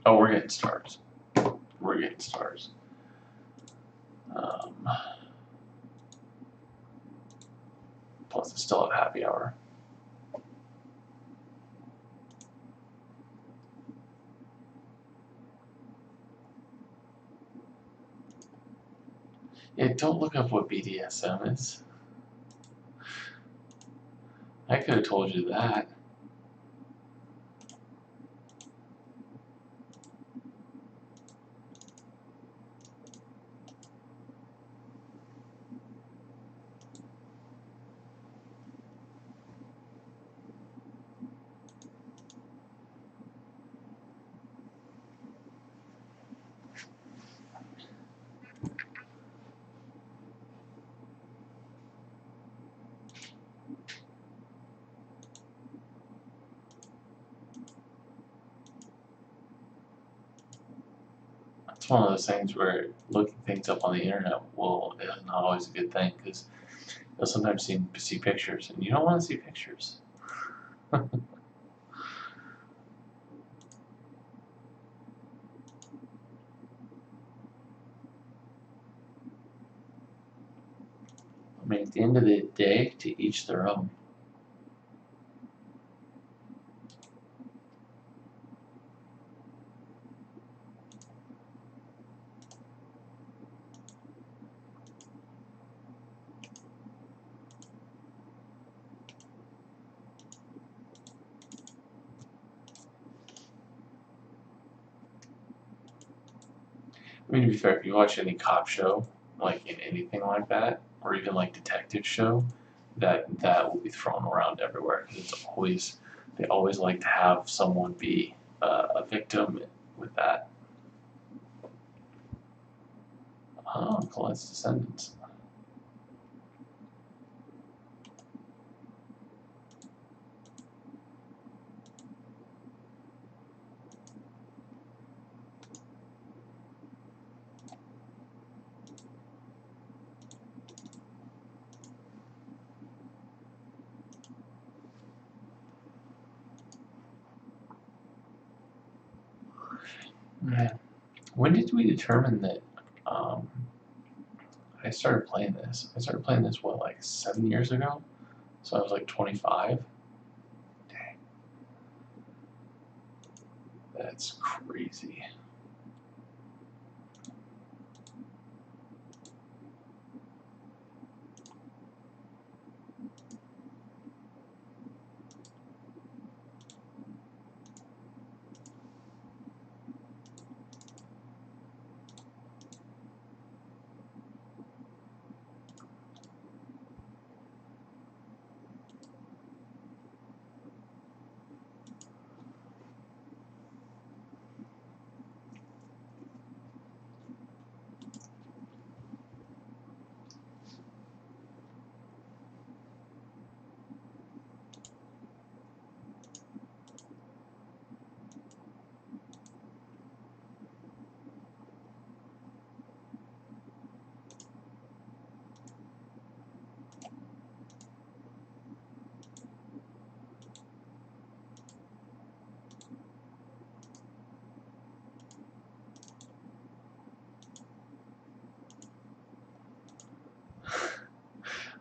Oh, we're getting stars. We're getting stars. Plus, it's still a happy hour. Yeah, don't look up what BDSM is. I could have told you that. It's one of those things where looking things up on the internet is not always a good thing because you'll sometimes see pictures and you don't want to see pictures. I mean, at the end of the day, to each their own. I mean, to be fair, if you watch any cop show, like in anything like that, or even like detective show, that will be thrown around everywhere because they always like to have someone be a victim with that. Colette's descendants. Man, when did we determine that? Um, I started playing this. I started playing this what, like 7 years ago? So I was like 25. Dang, that's crazy.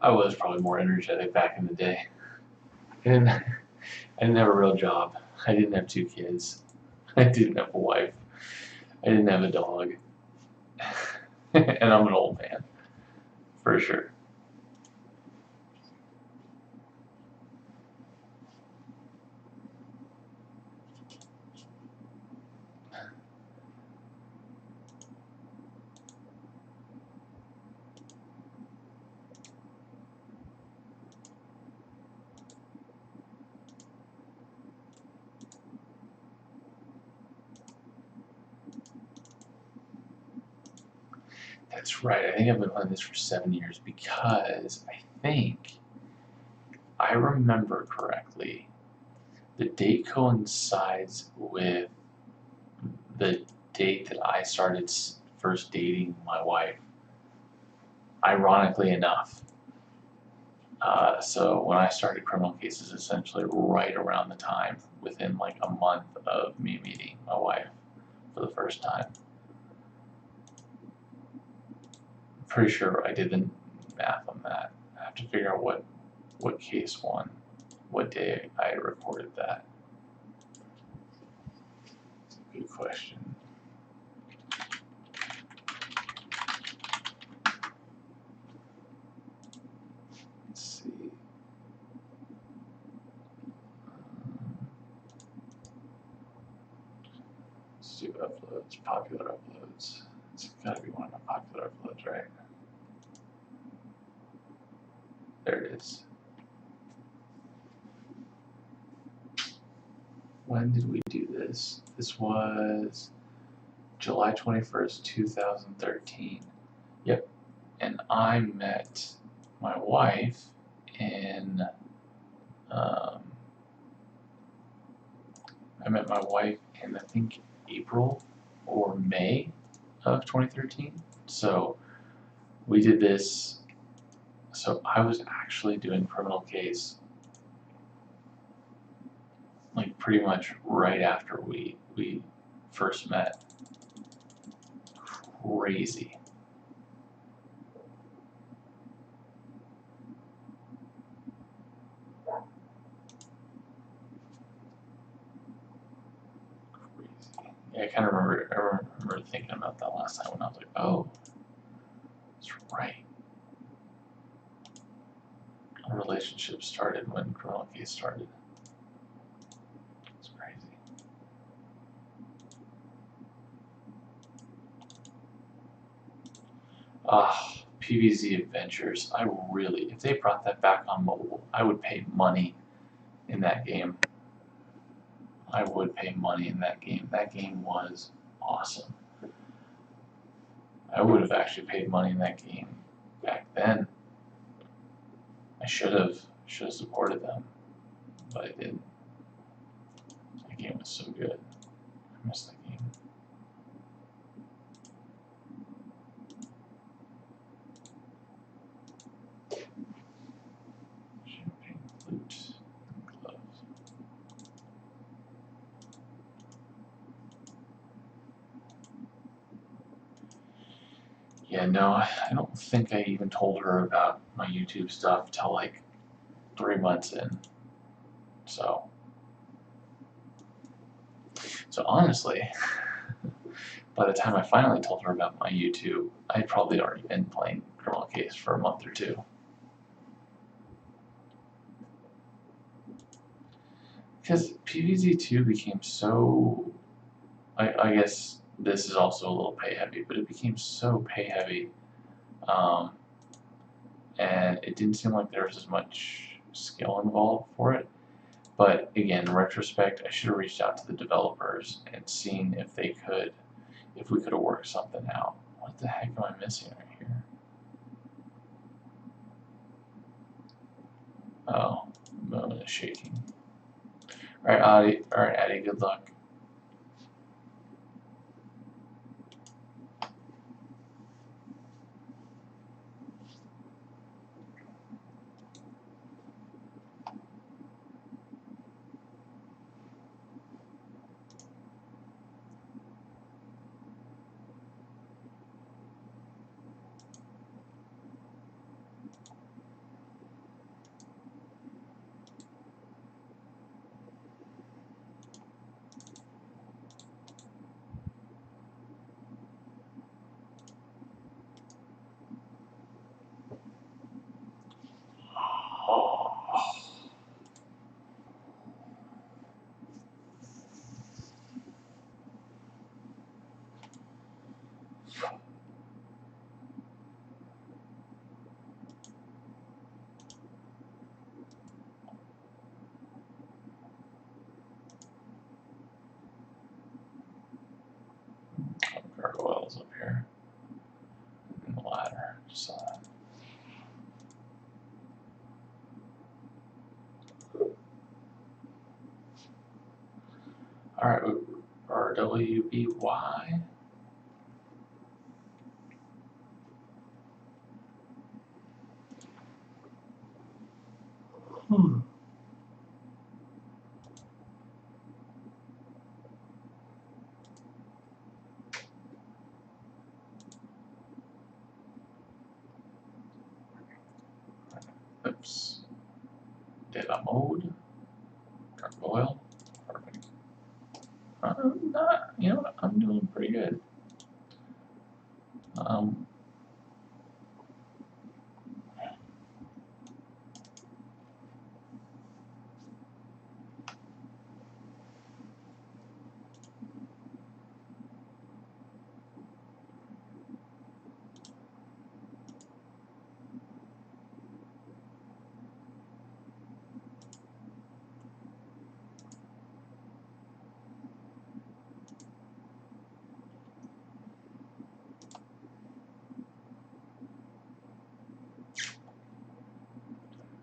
I was probably more energetic back in the day. I didn't have a real job. I didn't have 2 kids. I didn't have a wife. I didn't have a dog. And I'm an old man, for sure. That's right. I think I've been playing this for 7 years because I think I remember correctly. The date coincides with the date that I started first dating my wife. Ironically enough. So when I started criminal cases, essentially right around the time, within like a month of me meeting my wife. for the first time. I'm pretty sure I did the math on that. I have to figure out what case won, what day I recorded that. Good question. Let's see. Let's do uploads, popular uploads. It's gotta be one of the popular uploads, right? There it is. When did we do this? This was July 21st, 2013. Yep. And I met my wife in, I think April or May of 2013. So we did this. So I was actually doing criminal case like pretty much right after we first met. Crazy. Yeah, I kind of remember thinking about that last time when I was like, oh, that's right. Our relationship started when criminal case started. It's crazy. PVZ Adventures. I really, if they brought that back on mobile, I would pay money in that game. I would pay money in that game. That game was awesome. I would have actually paid money in that game back then. I should have supported them, but I didn't. That game was so good. I missed that game. Champagne flute and gloves. Yeah, no, I don't think I even told her about my YouTube stuff till like 3 months in. So honestly, by the time I finally told her about my YouTube, I'd probably already been playing Criminal Case for a month or two. Because PVZ2 became so, I guess this is also a little pay heavy, but it became so pay heavy, and it didn't seem like there was as much skill involved for it. But again, in retrospect, I should have reached out to the developers and seen if we could have worked something out. What the heck am I missing right here? Oh, moment is shaking. Alright, Addie, good luck. Gargoyles up here. And the ladder. Just Alright, RWBY. Eclipse. Data mode. Gargoyle. Perfect. You know what? I'm doing pretty good.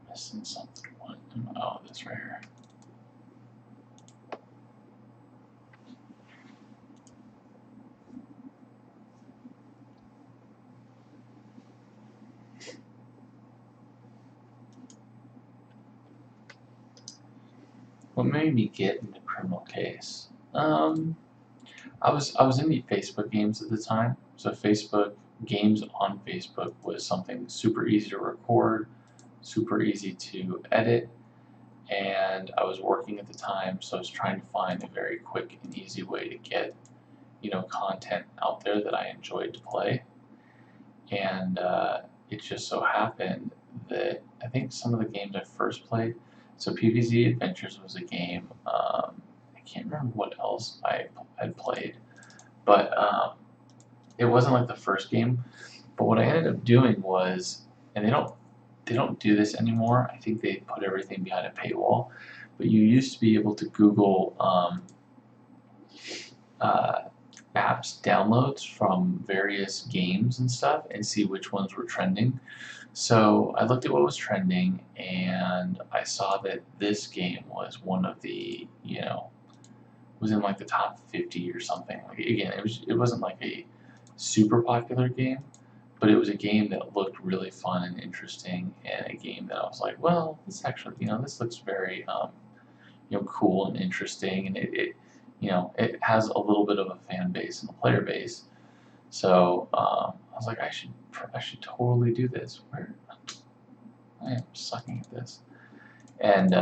Missing something. What? Oh, this right here. What made me get into criminal case? I was into Facebook games at the time, so Facebook games on Facebook was something super easy to record, super easy to edit, and I was working at the time, so I was trying to find a very quick and easy way to get, content out there that I enjoyed to play. And it just so happened that I think some of the games I first played, so PvZ Adventures was a game. I can't remember what else I had played, but it wasn't like the first game. But what I ended up doing was, and they don't do this anymore. I think they put everything behind a paywall. But you used to be able to Google apps downloads from various games and stuff and see which ones were trending. So I looked at what was trending and I saw that this game was one of the, was in like the top 50 or something. Like, again, it wasn't like a super popular game, but it was a game that looked really fun and interesting, and a game that I was like, well, this actually, this looks very, cool and interesting, and it has a little bit of a fan base and a player base. So I was like, I should totally do this. Where I am sucking at this. And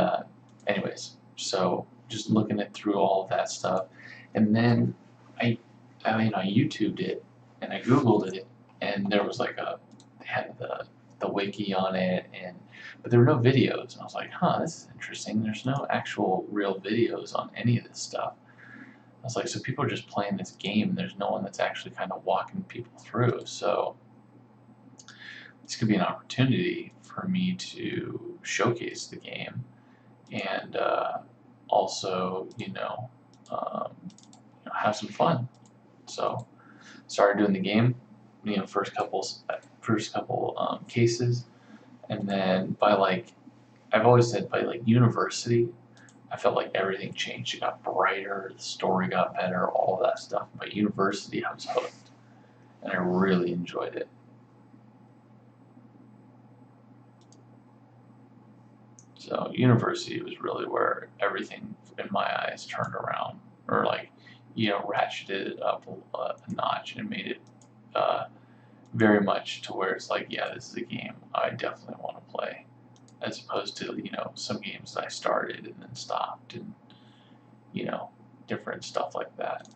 anyways, so just looking at through all of that stuff, and then I YouTubed it and I Googled it, and there was like they had the wiki on it, but there were no videos. And I was like, huh, this is interesting. There's no actual real videos on any of this stuff. I was like, so people are just playing this game, and there's no one that's actually kind of walking people through. So this could be an opportunity for me to showcase the game, and also, have some fun. So started doing the game, first couple cases, and then I've always said by like university, I felt like everything changed. It got brighter, the story got better, all of that stuff. By university, I was hooked, and I really enjoyed it. So university was really where everything in my eyes turned around, or like, ratcheted it up a notch and made it very much to where it's like, yeah, this is a game I definitely want to play, as opposed to, some games that I started and then stopped, and, different stuff like that.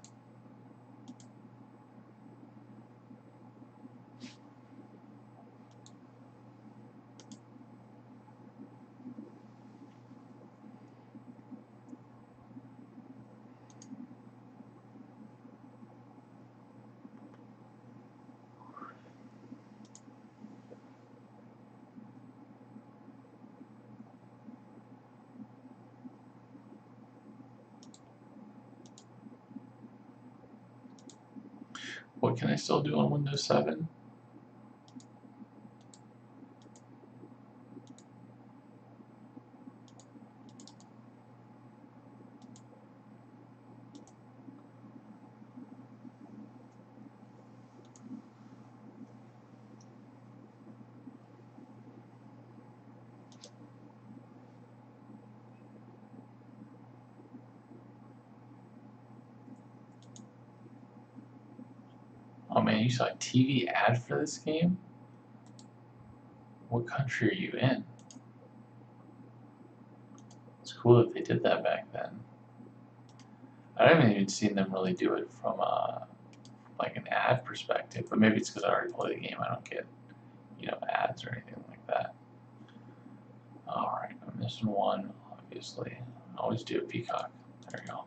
What can I still do on Windows 7? Oh man, you saw a TV ad for this game? What country are you in? cool that they did that back then. I haven't even seen them really do it from like an ad perspective, but maybe it's because I already play the game. I don't get, ads or anything like that. All right, I'm missing one, obviously. I always do a peacock. There we go.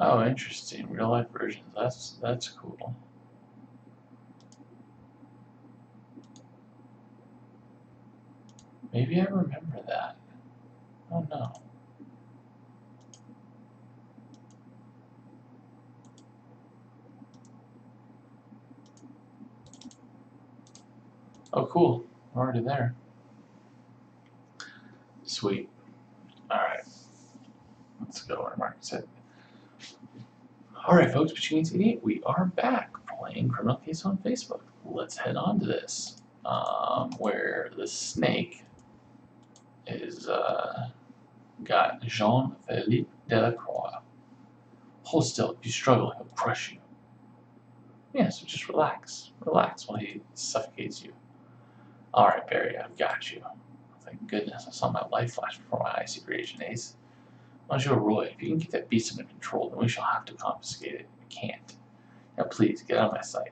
Oh, interesting. Real life versions. That's cool. Maybe I remember that. Oh no. Oh, cool. We're already there. Sweet. All right. Let's go where Mark said. All right, folks. Machines 88. We are back playing Criminal Case on Facebook. Let's head on to this, where the snake is got Jean-Philippe Delacroix. Hold still. If you struggle, he'll crush you. Yeah, so just relax. Relax while he suffocates you. Alright, Barry, I've got you. Thank goodness I saw my life flash before my eyes, Secret Ace. Monsieur Roy, if you can get that beast under control, then we shall have to confiscate it. We can't. Now please, get out of my sight.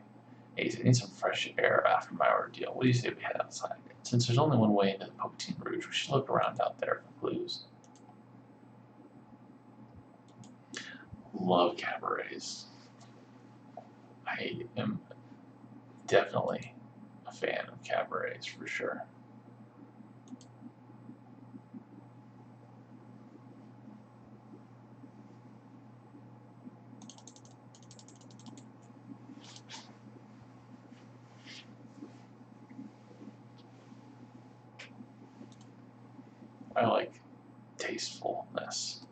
Ace, I need some fresh air after my ordeal. What do you say we head outside? Since there's only one way into the Popetin Rouge, we should look around out there for clues. Love cabarets. I am definitely a fan of cabarets for sure. I like tastefulness.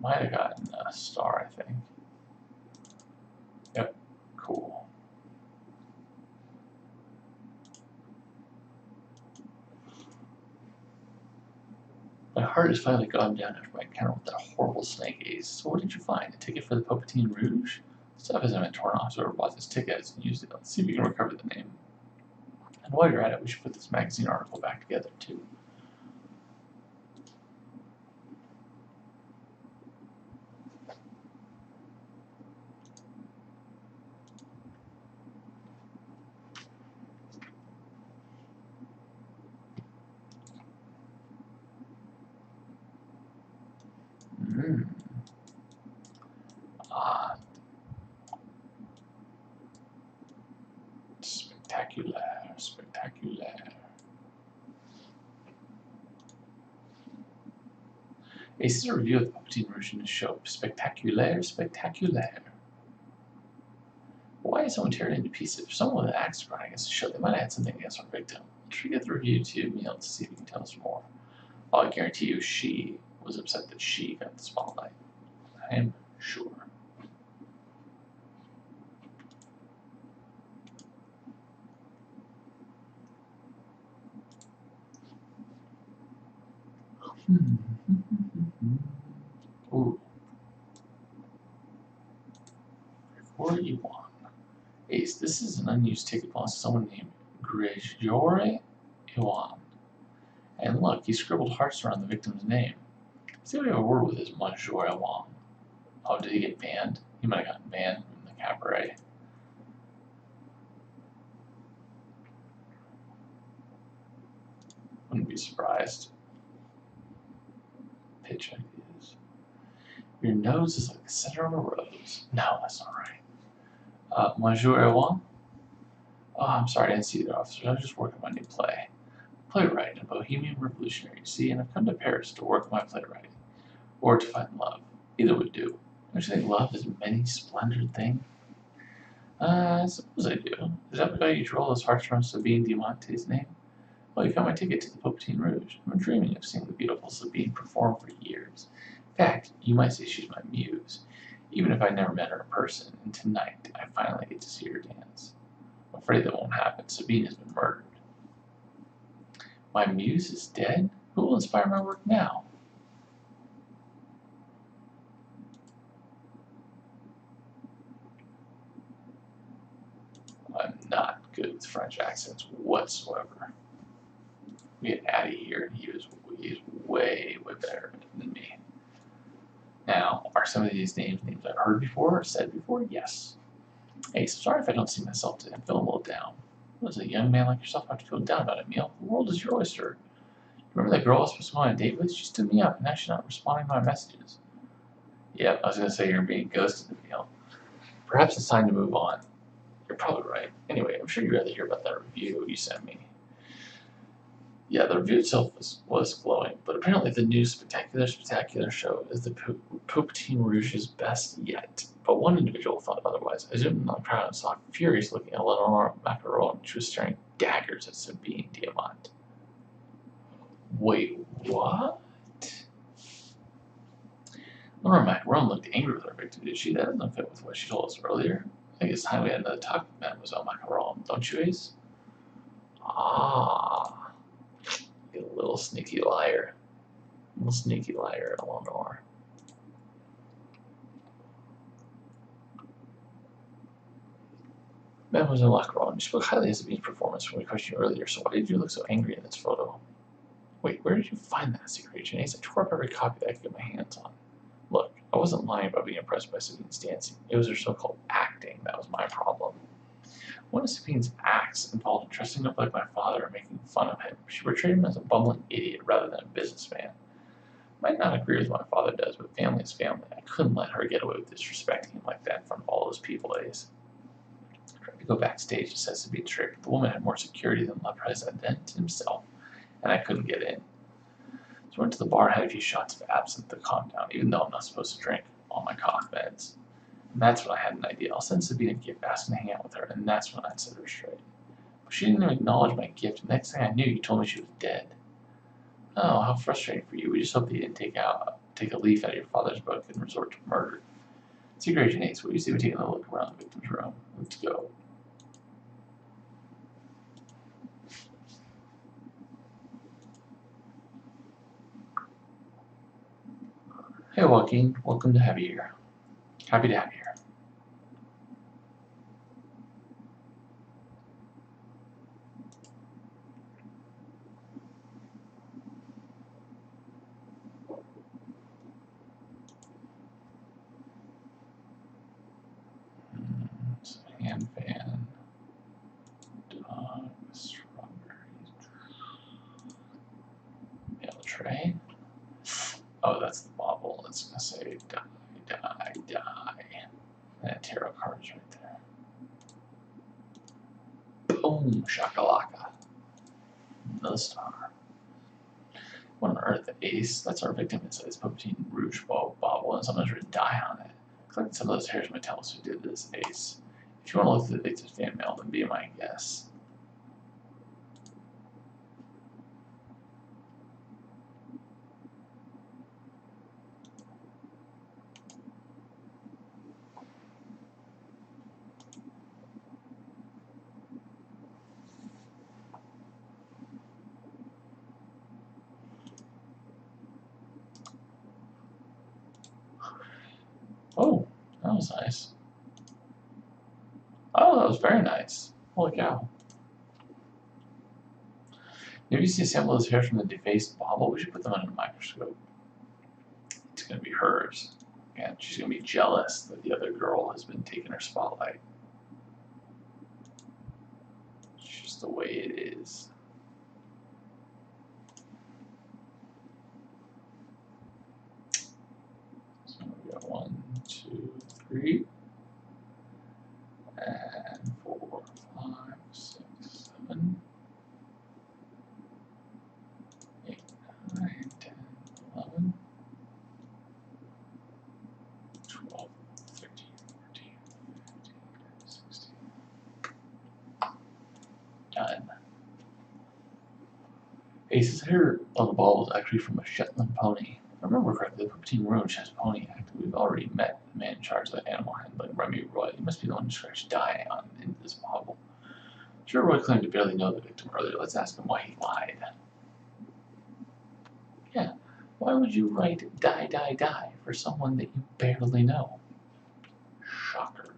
Might have gotten a star, I think. Yep, cool. My heart has finally gone down after my encounter with that horrible snake, Ace. So what did you find? A ticket for the Popetin Rouge? Stuff hasn't been torn off, so whoever bought this ticket and used it. Let's see if we can recover the name. And while you're at it, we should put this magazine article back together, too. Ah, spectacular, spectacular. Ace is a review of the Popetin Rouge in the show. Spectacular, spectacular. Why is someone tearing into pieces? If someone with an axe running against the show, they might have had something against our victim. Should we get the review to Neil to see if he can tell us more? Oh, I guarantee you she was upset that she got the spotlight. I am sure. Ooh. 41. Ace, this is an unused ticket belongs to someone named Gregory Iwan. And look, he scribbled hearts around the victim's name. See if we have a word with this Monsieur Iwan. Oh, did he get banned? He might have gotten banned from the cabaret. Wouldn't be surprised. Pitch ideas. Your nose is like the center of a rose. No, that's not right. Monsieur Iwan? Oh, I'm sorry, I didn't see the officer. I was just working on my new play. Playwright, a bohemian revolutionary, you see, and I've come to Paris to work on my playwriting. Or to find love. Either would do. Don't you think love is a many splendored thing? I suppose I do. Is that why you roll as far from Sabine Diamante's name? Well, you found my ticket to the Popetin Rouge. I've been dreaming of seeing the beautiful Sabine perform for years. In fact, you might say she's my muse, even if I never met her in person, and tonight I finally get to see her dance. I'm afraid that won't happen. Sabine has been murdered. My muse is dead? Who will inspire my work now? I'm not good with French accents whatsoever. We had Addy here, and he's way better than me. Now, are some of these names I've heard before or said before? Yes. Hey, so sorry if I don't see myself today. I'm feeling a little down. What does a young man like yourself have to feel down about, Emile? The world is your oyster. Remember that girl I was supposed to go on a date with? She stood me up, and now she's not responding to my messages. Yep, I was going to say you're being ghosted, Emile. Perhaps it's time to move on. You're probably right. Anyway, I'm sure you'd rather hear about that review you sent me. Yeah, the review itself was glowing, but apparently the new spectacular show is the Popetin Rouge's best yet. But one individual thought otherwise. I zoomed in on the crowd and saw furious looking at Lenore Macaron. She was staring daggers at Sabine Diamant. Wait, what? Lenore Macaron looked angry with her victim, did she? That doesn't fit with what she told us earlier. I think it's time we had another talk with Mademoiselle Macaron, don't you, Ace? Ah. You little sneaky liar. Little sneaky liar, Eleanor. Mademoiselle Lacron, you spoke highly of Sabine's performance when we questioned you earlier, so why did you look so angry in this photo? Wait, where did you find that secret agent Ace? I tore up every copy that I could get my hands on. Look, I wasn't lying about being impressed by Sabine's dancing. It was her so-called acting that was my problem. One of Sabine's acts involved dressing up like my father and making fun of him. She portrayed him as a bumbling idiot rather than a businessman. I might not agree with what my father does, but family is family. I couldn't let her get away with disrespecting him like that in front of all those people, Ace. I tried to go backstage to set Sabine's trick, but the woman had more security than La President himself, and I couldn't get in. So I went to the bar and had a few shots of absinthe to calm down, even though I'm not supposed to drink on my cough meds. And that's when I had an idea. I'll send Sabine a gift asking to hang out with her, and that's when I'd set her straight. But she didn't even acknowledge my gift, and the next thing I knew, you told me she was dead. Oh, how frustrating for you. We just hope that you didn't take a leaf out of your father's book and resort to murder. Secret Agent Ace, what do you say we take a look around the victim's room? Let's go. Hey, Joaquin. Welcome to have you here. Happy to have you here. Hand fan. Dog. Strawberries. Mail tray. Oh, that's the bauble. It's going to say die. And tarot cards right there. Boom. Shakalaka. Another star. What on earth, Ace? That's our victim inside this Popetin Rouge bauble, and someone's written die on it. Looks like some of those hairs might tell us who did this, Ace. If you want to look through the victim's fan mail, then be my guest. Oh, that was nice. Oh, that was very nice. Holy cow. If you see a sample of those hairs from the defaced bauble, we should put them under a microscope. It's going to be hers. And she's going to be jealous that the other girl has been taking her spotlight. It's just the way it is. So we got 1, 2, 3, and 4, 5, 6, 7, 8, 9, 10, 11, 12, 13, 14, 15, 16, Done. Ace's hair on the ball was actually from a Shetland pony. If I remember correctly, the Puppeteer Ruined has Pony Act. We've already met the man in charge of the animal handling, Remy Roy. He must be the one who scratched dye on into this bauble. Sure, Roy claimed to barely know the victim earlier. Let's ask him why he lied. Yeah, why would you write die, die, die for someone that you barely know? Shocker.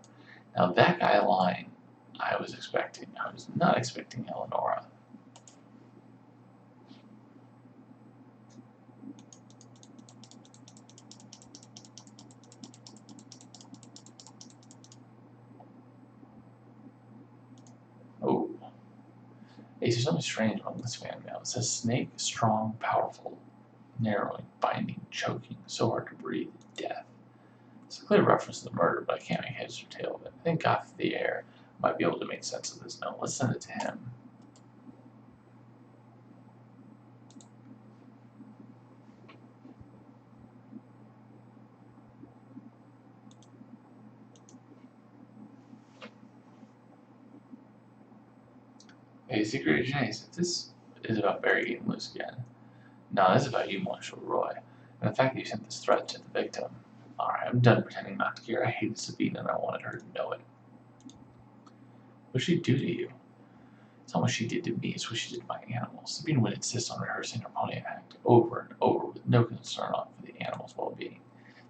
Now that guy lying, I was expecting. I was not expecting Eleonora. Oh. Hey, there's something strange among this fan mail. It says snake, strong, powerful, narrowing, binding, choking, so hard to breathe, death. It's a clear reference to the murder, but I can't make heads or tail of it. I think Goth the Air might be able to make sense of this note. Let's send it to him. Hey, Secret Agent Ace, if this is about Barry getting loose again. No, this is about you, Marshal Roy. And the fact that you sent this threat to the victim. Alright, I'm done pretending not to care. I hated Sabine and I wanted her to know it. What did she do to you? It's not what she did to me, it's what she did to my animals. Sabine would insist on rehearsing her pony act over and over with no concern for the animals' well-being.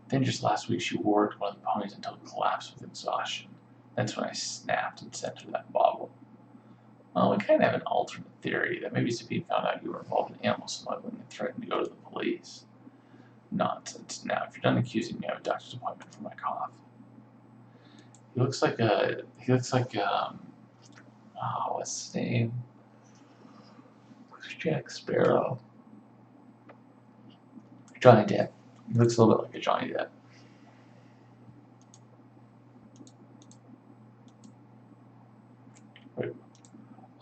Then just last week she worked one of the ponies until it collapsed with exhaustion. That's when I snapped and sent her that bauble. Well, we kind of have an alternate theory that maybe Sabine found out you were involved in animal smuggling and threatened to go to the police. Nonsense. Now, if you're done accusing me, I have a doctor's appointment for my cough. He looks like what's his name? Jack Sparrow. Johnny Depp. He looks a little bit like a Johnny Depp. Wait.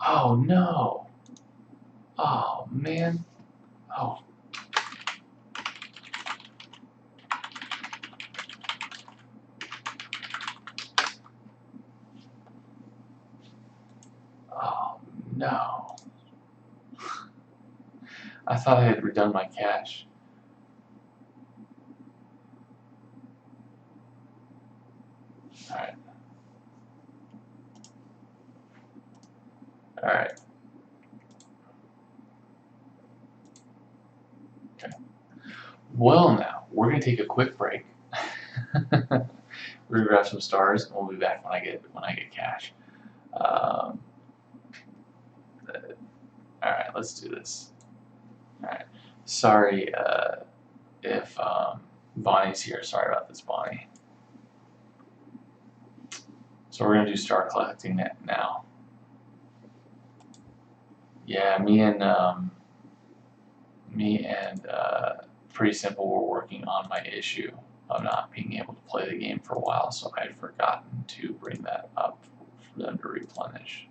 Oh no! Oh man! Oh. Oh no! I thought I had redone my cache. Alright. Alright. Okay. Well now, we're gonna take a quick break. We're gonna grab some stars and we'll be back when I get cash. Alright, let's do this. Alright. Sorry if Bonnie's here. Sorry about this, Bonnie. So we're gonna do star collecting now. Yeah, me and Pretty Simple were working on my issue of not being able to play the game for a while, so I had forgotten to bring that up for them to replenish.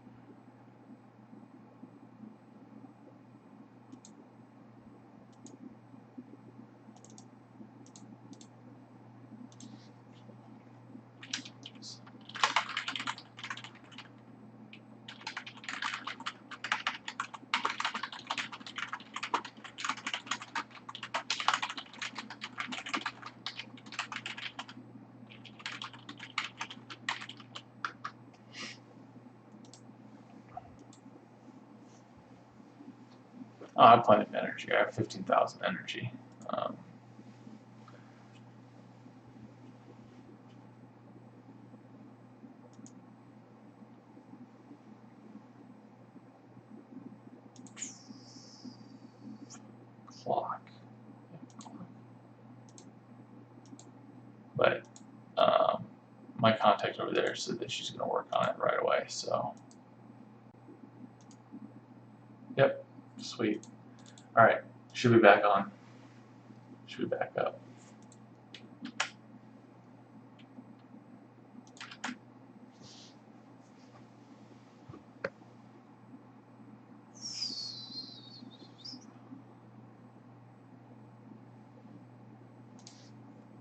Oh, I have plenty of energy. I have 15,000 energy. Clock. But my contact over there said that she's going to work on it right away, so. Yep, sweet. Alright, should be back on. Should be back up.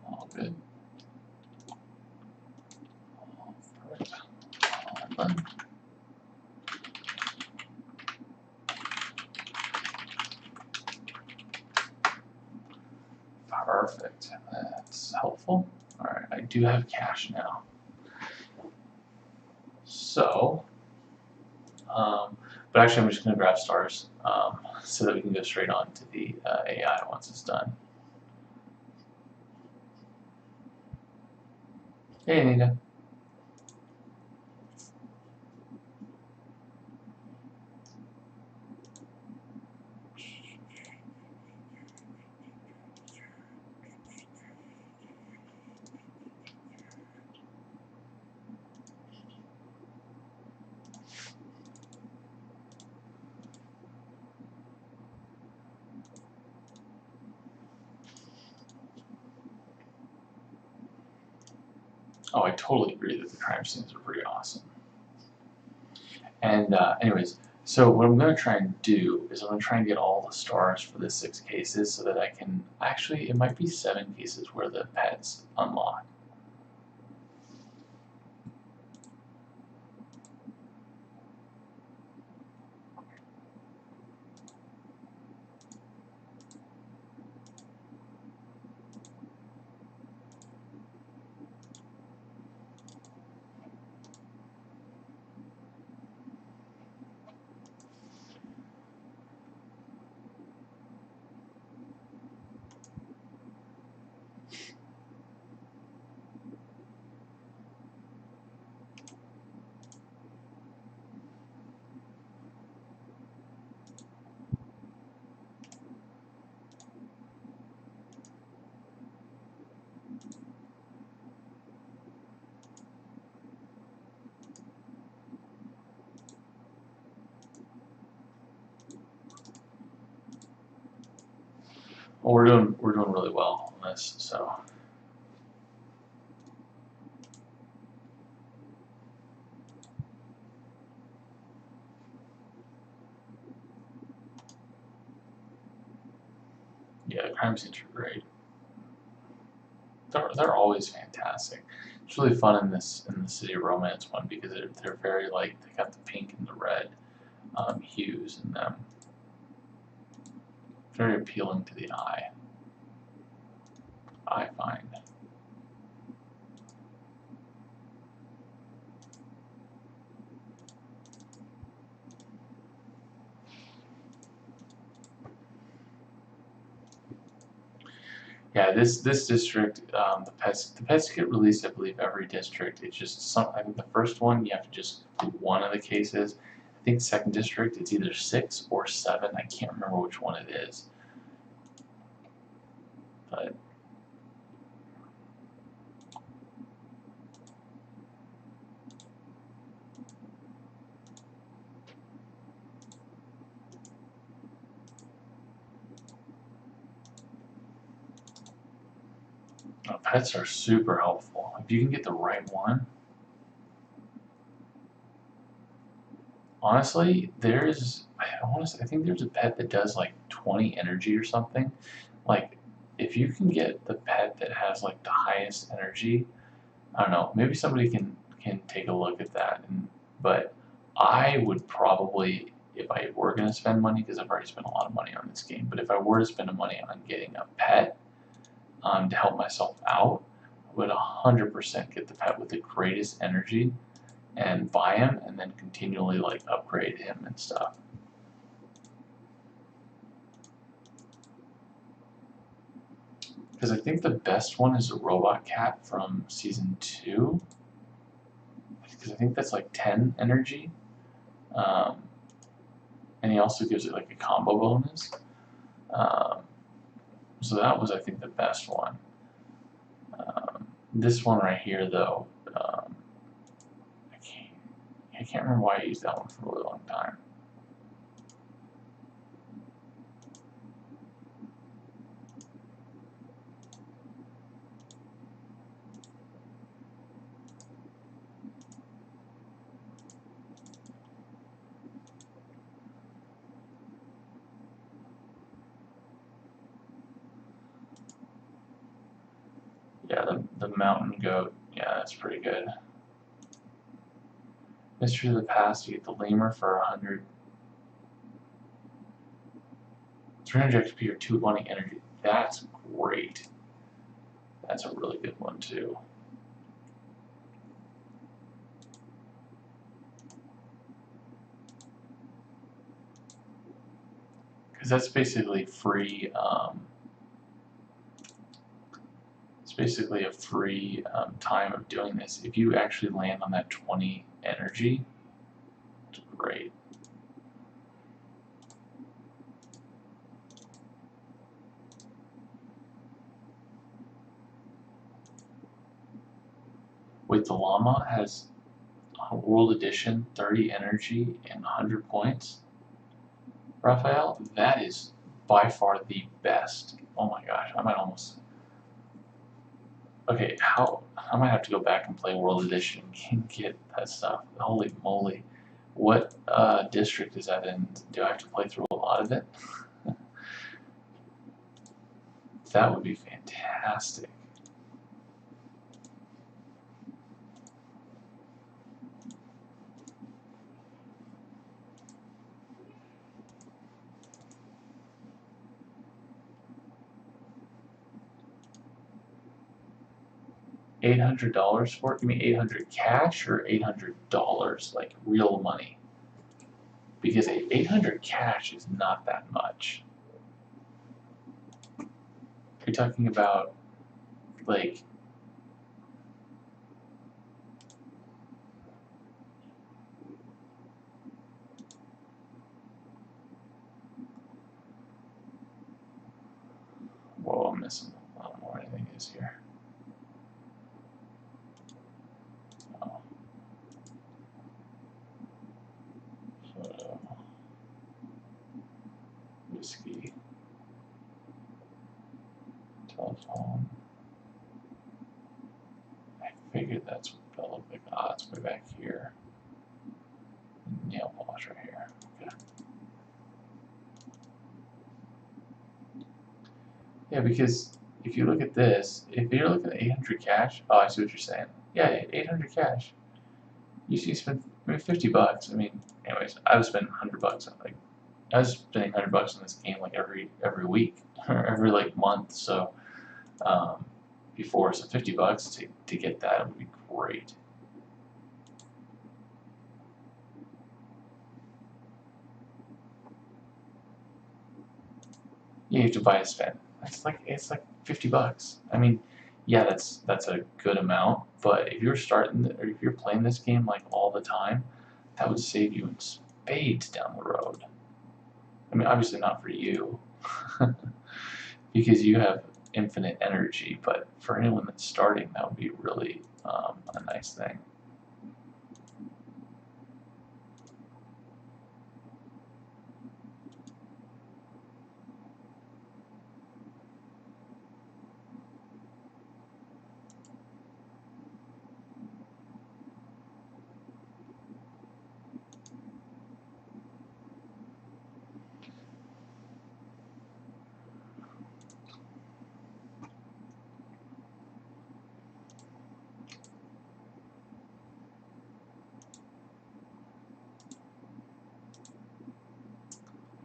All good. All perfect. All done. Perfect. That's helpful. Alright, I do have cash now. So, but actually I'm just going to grab stars so that we can go straight on to the AI once it's done. Hey, Anita. Oh, I totally agree that the crime scenes are pretty awesome. And anyways, so what I'm going to try and do is I'm going to try and get all the stars for the 6 cases so that I can, actually it might be 7 cases where the pets unlock. Well, we're doing really well on this, so. Yeah, the crime scenes are great. They're always fantastic. It's really fun in the City of Romance one because they're very like they got the pink and the red hues in them. Very appealing to the eye, I find. Yeah, this district, the pets get released, I believe, every district. It's just some. I think the first one you have to just do one of the cases. I think second district it's either 6 or 7. I can't remember which one it is. But pets are super helpful if you can get the right one. Honestly, I think there's a pet that does like 20 energy or something. Like, if you can get the pet that has like the highest energy, I don't know, maybe somebody can take a look at that. But I would probably, if I were going to spend money, because I've already spent a lot of money on this game, but if I were to spend money on getting a pet to help myself out, I would 100% get the pet with the greatest energy and buy him and then continually like upgrade him and stuff. Because I think the best one is a robot cat from season 2. Because I think that's like 10 energy. And he also gives it like a combo bonus. So that was, I think, the best one. This one right here, though, I can't remember why I used that one for a really long time. Yeah, the mountain goat, yeah, that's pretty good. Mystery of the Past, you get the lemur for 100. 300 XP or 220 energy. That's great. That's a really good one too. Because that's basically free. It's basically a free time of doing this. If you actually land on that 20 energy, it's great. Wait, the llama has World Edition, 30 energy, and 100 points. Raphael, that is by far the best. Oh my gosh, I might almost. Okay, how I might have to go back and play World Edition and get that stuff. Holy moly. What district is that in? Do I have to play through a lot of it? That would be fantastic. $800 for it? You mean 800 cash or $800 like real money? Because 800 cash is not that much. You're talking about like whoa, I'm missing. I don't know where anything is here. Oh. Photo. Whiskey. Telephone. I figured that's what that looked like. Ah, it's way back here. Nail polish right here. Okay. Yeah, because if you look at this, if you're looking at 800 cash, oh, I see what you're saying. Yeah, 800 cash. You see, spend maybe $50. I mean, anyways, I was spending $100 on like I was spending $100 on this game like every week or every like month. So before, so $50 to get that would be great. You have to buy a spin. It's like $50. I mean, yeah, that's a good amount. But if you're starting or if you're playing this game like all the time, that would save you in spades down the road. I mean, obviously not for you, because you have infinite energy. But for anyone that's starting, that would be really a nice thing.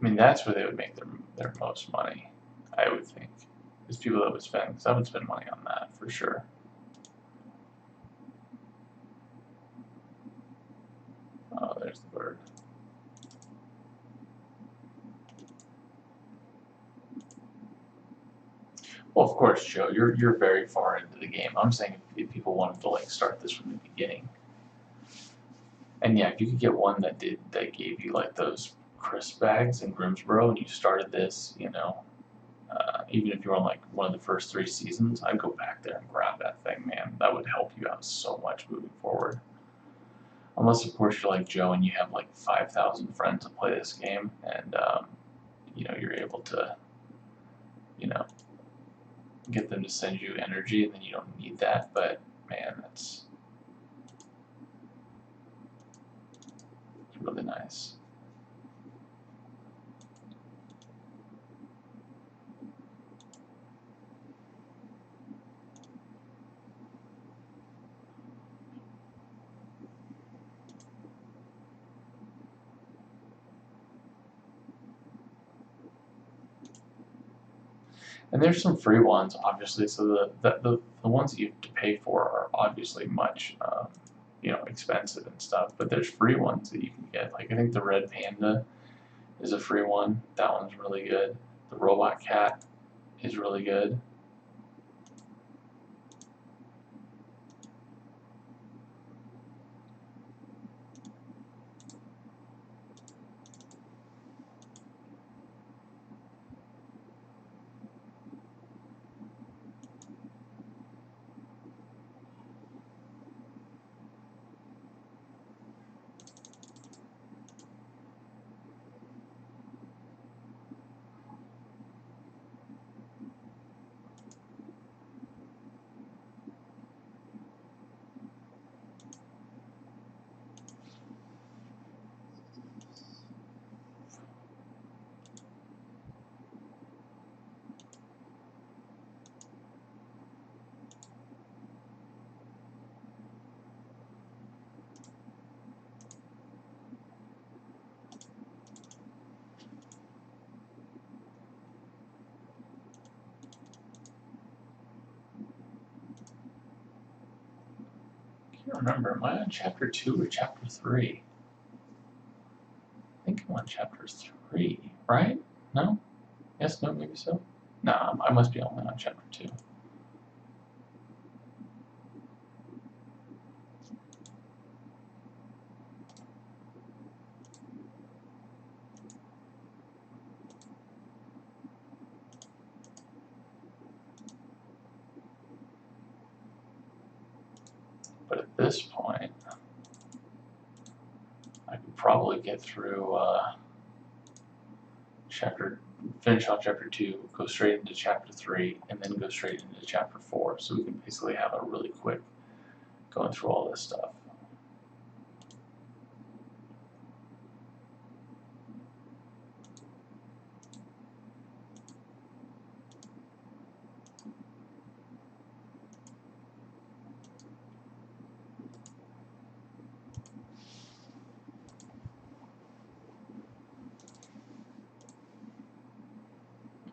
I mean, that's where they would make their most money, I would think. Is people that would spend, because I would spend money on that for sure. Oh, there's the bird. Well, of course, Joe, you're very far into the game. I'm saying if people wanted to like start this from the beginning, and yeah, if you could get one that gave you like those crisp bags in Grimsborough, and you started this, even if you're on like one of the first 3 seasons, I'd go back there and grab that thing, man. That would help you out so much moving forward. Unless, of course, you're like Joe and you have like 5,000 friends that play this game, and you're able to, get them to send you energy, and then you don't need that. But man, it's really nice. And there's some free ones, obviously. So the ones that you have to pay for are obviously much, expensive and stuff. But there's free ones that you can get. Like I think the Red Panda is a free one. That one's really good. The Robot Cat is really good. I can't remember. Am I on chapter 2 or chapter 3? I think I'm on chapter 3, right? No? Yes, no, maybe so? No, I must be only on chapter 2. But at this point, I could probably get through finish off chapter 2, go straight into chapter 3, and then go straight into chapter 4. So we can basically have a really quick going through all this stuff.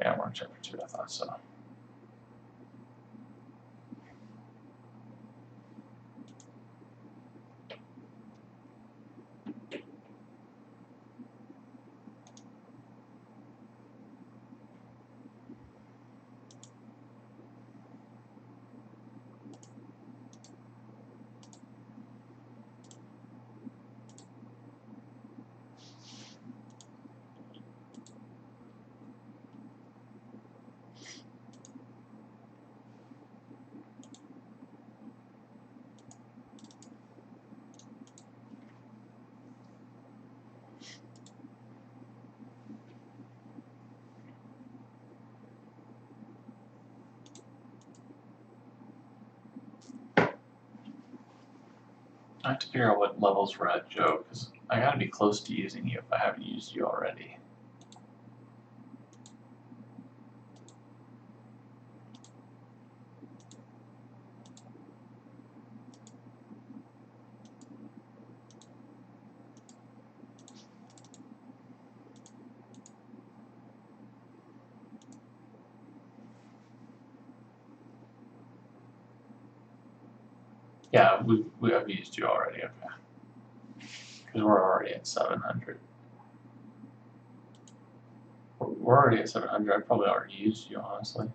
Yeah, we're on chapter 2, I thought so. I have to figure out what levels we're at, Joe, because I gotta be close to using you if I haven't used you already. Yeah, I've used you already, okay. Because we're already at 700. We're already at 700. I probably already used you, honestly.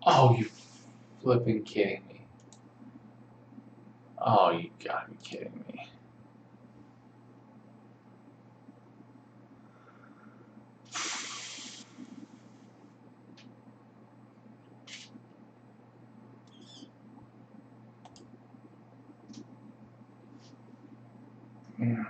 Oh, you flipping kidding me. Oh, you gotta be kidding me. Mm.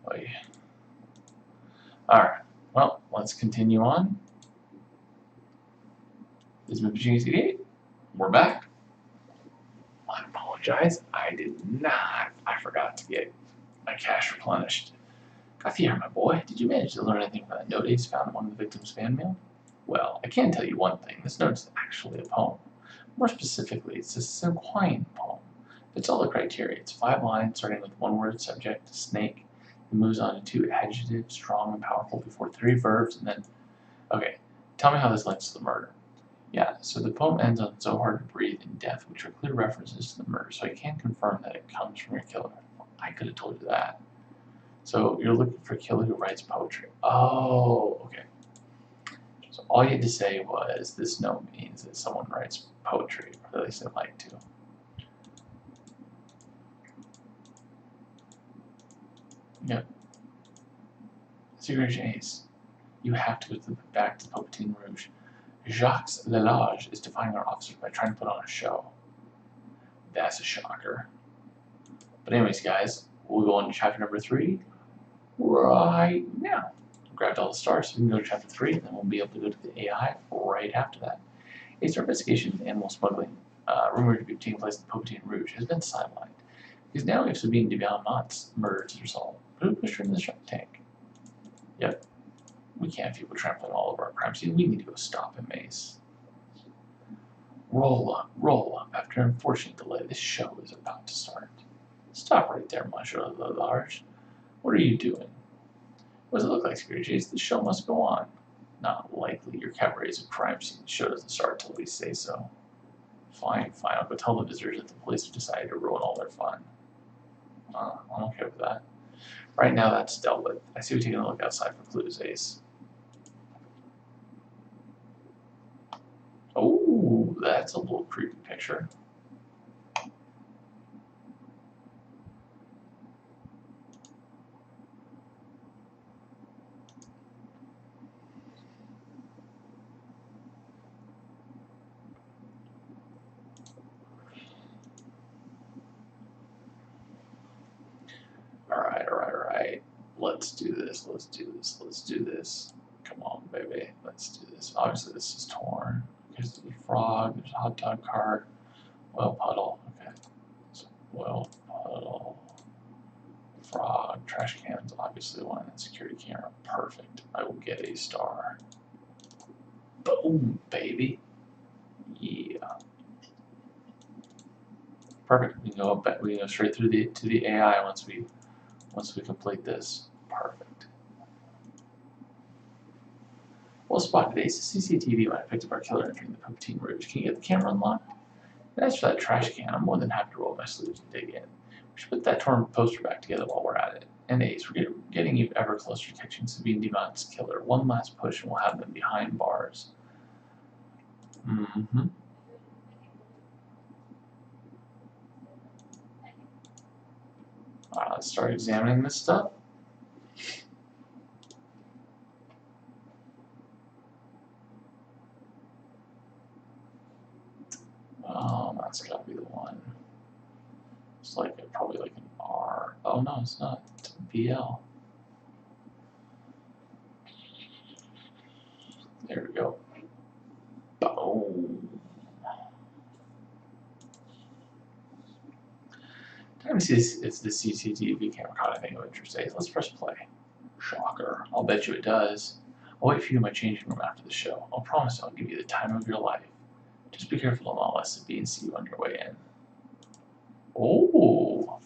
Oh, yeah. Alright, well, let's continue on. This is Machine 88. We're back. I apologize. I did not. I forgot to get my cache replenished. Got here, my boy. Did you manage to learn anything from that note Ace found in one of the victim's fan mail? Well, I can tell you one thing. This note's actually a poem. More specifically, it's a Sequine poem. Fits all the criteria. It's 5 lines, starting with one word subject, snake. It moves on to 2 adjectives, strong and powerful, before 3 verbs, and then... Okay, tell me how this links to the murder. Yeah, so the poem ends on "so hard to breathe" and "death," which are clear references to the murder, so I can confirm that it comes from your killer. I could have told you that. So you're looking for a killer who writes poetry. Oh, okay. So all you had to say was this note means that someone writes poetry, or at least they like to. Yep. Secret Ace. You have to go back to the Popetin Rouge. Jacques Lalage is defying our officers by trying to put on a show. That's a shocker. But anyways, guys, we'll go on to chapter number 3 right now. Grabbed all the stars, so we can go to chapter 3, and then we'll be able to go to the AI right after that. A star investigation of animal smuggling, rumored to be taking place in the Popetin Rouge, has been sidelined. Because now if Sabine de Beaumont's murder is resolved, who pushed her in the shark tank? Yep. We can't have people trampling all over our crime scene. We need to go stop him, Mace. Roll up. After an unfortunate delay, this show is about to start. Stop right there, Monsieur Lalage. What are you doing? What does it look like, Security Chase? The show must go on. Not likely. Your cabaret is a crime scene. The show doesn't start till we say so. Fine. I'll go tell the visitors that the police have decided to ruin all their fun. I'm okay with that. Right now, that's dealt with. I see we're taking a look outside for clues, Ace. Oh, that's a little creepy picture. Alright. Let's do this. Come on, baby. Let's do this. Obviously, this is torn. There's the frog, there's a hot dog cart, oil puddle. Okay. So, oil puddle, frog, trash cans, obviously one, and security camera. Perfect. I will get a star. Boom, baby. Yeah. Perfect. We can go up. We can go straight through to the AI once we complete this. Perfect. Well spotted, Ace. The CCTV might have picked up our killer entering the Popetin Rouge. Can you get the camera unlocked? And as for that trash can, I'm more than happy to roll my sleeves and dig in. We should put that torn poster back together while we're at it. And Ace, we're getting ever closer to catching Sabine Dumont's killer. One last push and we'll have them behind bars. Mm-hmm. Alright, let's start examining this stuff. That's gotta be the one. It's like probably like an R. Oh no, it's not. It's a BL. There we go. Boom. Time to see if the CCTV camera caught anything of interest. Let's press play. Shocker. I'll bet you it does. I'll wait for you in my changing room after the show. I'll promise I'll give you the time of your life. Just be careful to not let Sabine see you on your way in. Oh,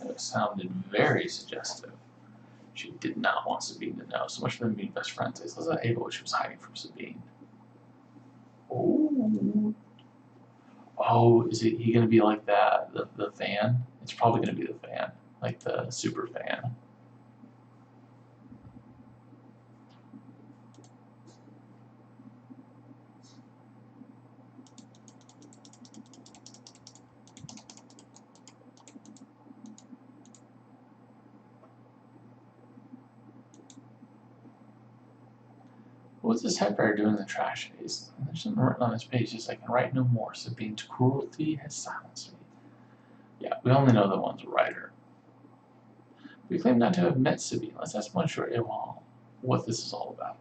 that sounded very suggestive. She did not want Sabine to know. So much for them being best friends. Let's let Ava what she was hiding from Sabine. Oh, is he going to be like that? The fan? It's probably going to be the fan, like the super fan. What's this typewriter doing in the trash case? There's something written on this page. Just I can write no more. Sabine's cruelty has silenced me. Yeah, we only know the one's a writer. We claim not to have met Sabine. Let's ask Monsieur Ewan what this is all about.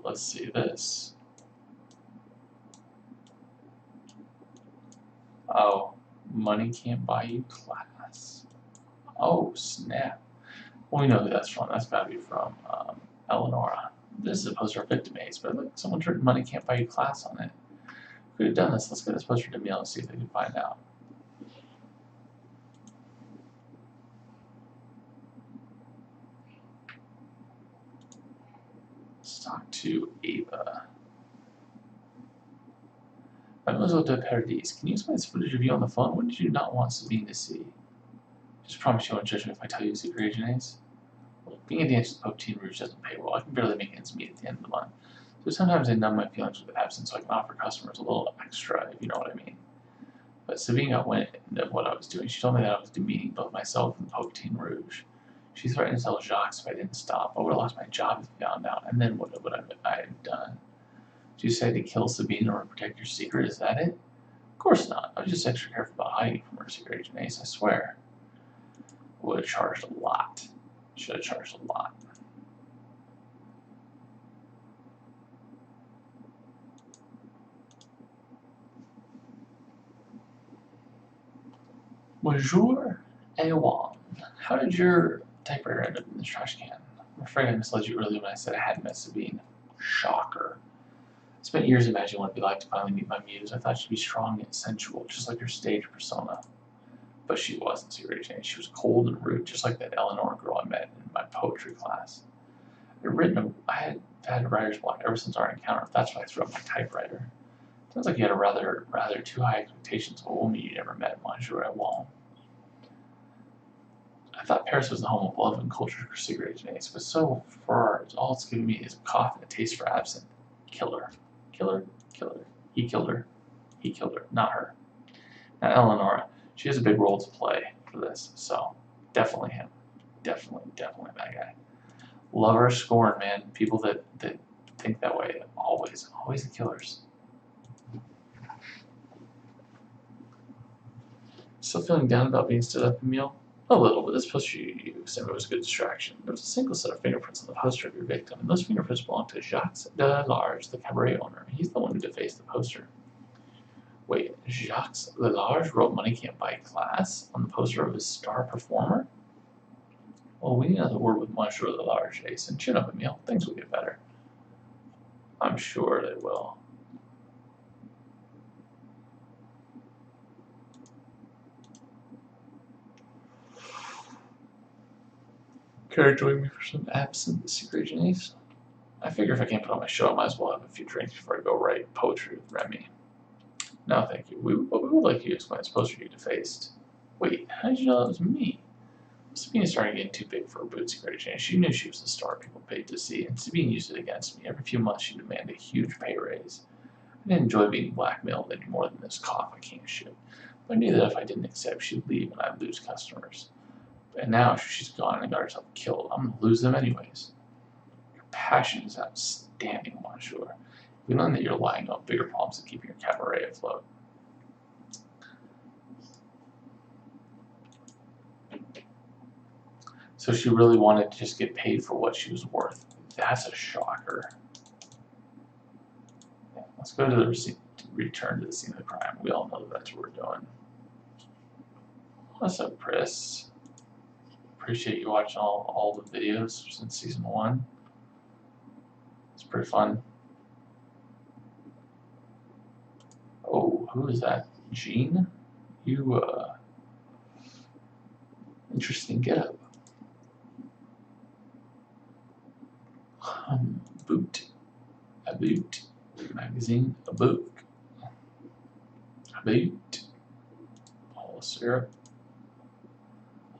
let's see this. Oh, money can't buy you class. Oh, snap. Well, we know who that's from. That's got to be from Eleonora. This is a poster of Victim Ace, but look, someone turned money can't buy you class on it. Could have done this. Let's get this poster to Emil and see if they can find out. Let's talk to Ava. Mademoiselle de Paradis, can you explain this footage of you on the phone? What did you not want Sabine to see? Just promise you won't judge me if I tell you secret agent Ace. Well, being a dancer with Pope Rouge doesn't pay well. I can barely make ends meet at the end of the month. So sometimes I numb my feelings with absence so I can offer customers a little extra, if you know what I mean. But Sabine got wind of what I was doing. She told me that I was demeaning both myself and Pope Rouge. She threatened to tell Jacques if I didn't stop. I would have lost my job if he found out, and then what would I have done? Did you say to kill Sabine in order to protect your secret? Is that it? Of course not. I was just extra careful about hiding from her secret agent Ace, I swear. Would have charged a lot. Should have charged a lot. Bonjour, Ewan. How did your typewriter end up in the trash can? I'm afraid I misled you earlier when I said I hadn't met Sabine. Shocker. I spent years imagining what it'd be like to finally meet my muse. I thought she'd be strong and sensual, just like her stage persona. But she wasn't secret agent. She was cold and rude, just like that Eleanor girl I met in my poetry class. I had had writer's block ever since our encounter. That's why I threw up my typewriter. Sounds like you had a rather too high expectations of a woman you never met, Monsieur Ewan. I thought Paris was the home of love and culture for secret agent Ace, but so far all it's given me is a cough and a taste for absinthe. Killer. Killer. Killer. He killed her. He killed her, not her. Now Eleonora, she has a big role to play for this, so definitely him. Definitely that guy. Love or scorn, man. People that think that way, always the killers. Still feeling down about being stood up, Emil? A little, but this poster you sent me was a good distraction. There was a single set of fingerprints on the poster of your victim, and those fingerprints belong to Jacques Delarge, the cabaret owner. He's the one who defaced the poster. Wait, Jacques Delarge wrote Money Can't Buy Class on the poster of his star performer? Well, we need another word with Monsieur Delarge, Ace, and chin up, Emil. Things will get better. I'm sure they will. Care to join me for some absinthe, secret agent Ace? I figure if I can't put on my show, I might as well have a few drinks before I go write poetry with Remy. No, thank you. We would like you to explain this poster you defaced. Wait, how did you know that was me? Sabine started getting too big for her boots, secret agent Ace. She knew she was the star people paid to see, and Sabine used it against me. Every few months, she demanded a huge pay raise. I didn't enjoy being blackmailed any more than this cough I can't ship. But I knew that if I didn't accept, she'd leave and I'd lose customers. And now, after she's gone and got herself killed, I'm going to lose them anyways. Your passion is outstanding, Monsieur. We learned that you're lying about bigger problems than keeping your cabaret afloat. So she really wanted to just get paid for what she was worth. That's a shocker. Yeah, let's go to the receipt, return to the scene of the crime. We all know that that's what we're doing. What's up, Chris? Appreciate you watching all the videos since season 1. It's pretty fun. Oh, who is that? Jean? You, interesting getup. Boot. A boot. Magazine. A book. A boot. Bowl of syrup.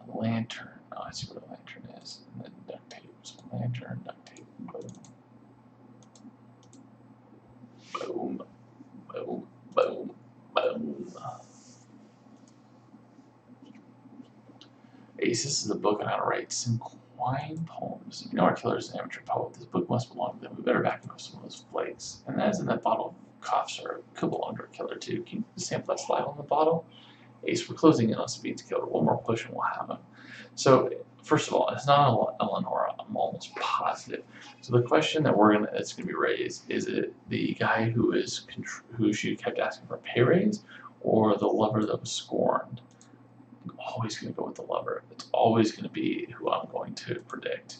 A lantern. Oh, I see what a lantern is. And then duct tape. So lantern, duct tape. Boom. Boom. Boom. Boom. Boom. Ace, this is a book on how to write Cinquine poems. If you know our killer is an amateur poet, this book must belong to them. We better back him with some of those flakes. And that is in that bottle of cough syrup. Could belong to a killer, too. Can you sample that slide on the bottle? Ace, we're closing in on Sabine's killer. One more push and we'll have him. So, first of all, it's not Eleonora. I'm almost positive. So the question that's gonna be raised is it the guy who she kept asking for a pay raise, or the lover that was scorned? I'm always gonna go with the lover. It's always gonna be who I'm going to predict.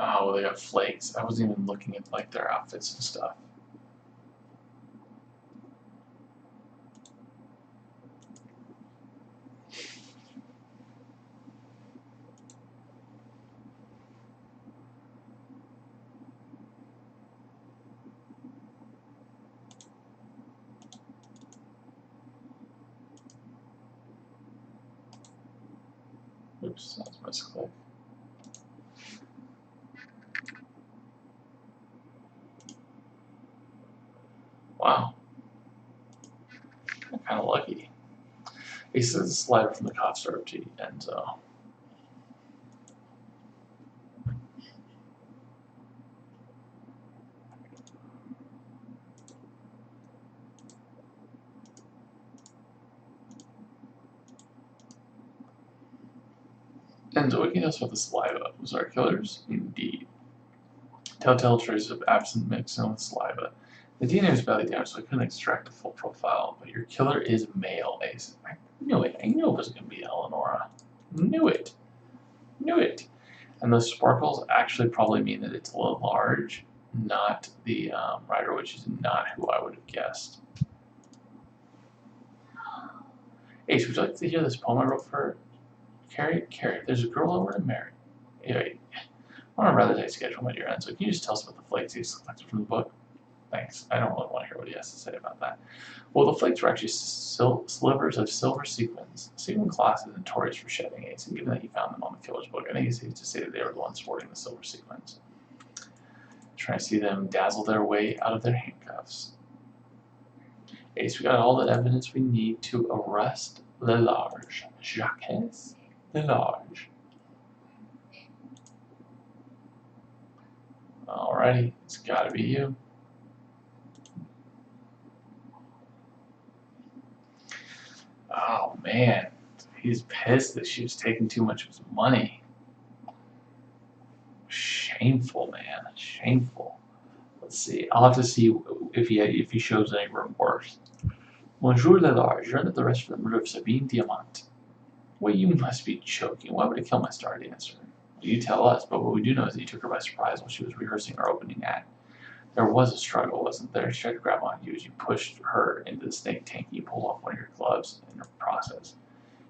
Oh, well, they got flakes. I wasn't even looking at like their outfits and stuff. Oops, that's misclick. Wow, I'm kind of lucky. He says a slider from the cop start to Enzo. Enzo, what can you tell us about the saliva? Was our killers? Indeed. Telltale traces of absent mixing with saliva. The DNA was badly damaged, so I couldn't extract a full profile, but your killer is male, Ace. I knew it. I knew it wasn't going to be Eleonora. Knew it. Knew it. And those sparkles actually probably mean that it's a little large, not the writer, which is not who I would have guessed. Ace, would you like to hear this poem I wrote for Carrie? Carrie, there's a girl over to marry. Anyway, on a rather tight schedule, my dear Enzo, can you just tell us about the flakes he's selected from the book? Thanks. I don't really want to hear what he has to say about that. Well, the flakes were actually slivers of silver sequins. Sequin class is notorious for shedding Ace, and given that he found them on the killer's book, I think it's safe to say that they were the ones sporting the silver sequins. Trying to see them dazzle their way out of their handcuffs. Ace, we got all the evidence we need to arrest Lelarge. Jacques Lelarge. Alrighty, it's gotta be you. Oh man, he's pissed that she was taking too much of his money. Shameful, man, shameful. Let's see. I'll have to see if he shows any remorse. Monsieur Lelarge, you're under the arrest for the murder of Sabine Diamant. Well, you must be joking. Why would it kill my star dancer? Well, you tell us, but what we do know is that you took her by surprise while she was rehearsing her opening act. There was a struggle, wasn't there? She tried to grab on you as you pushed her into the snake tank and you pulled off one of your gloves in the process.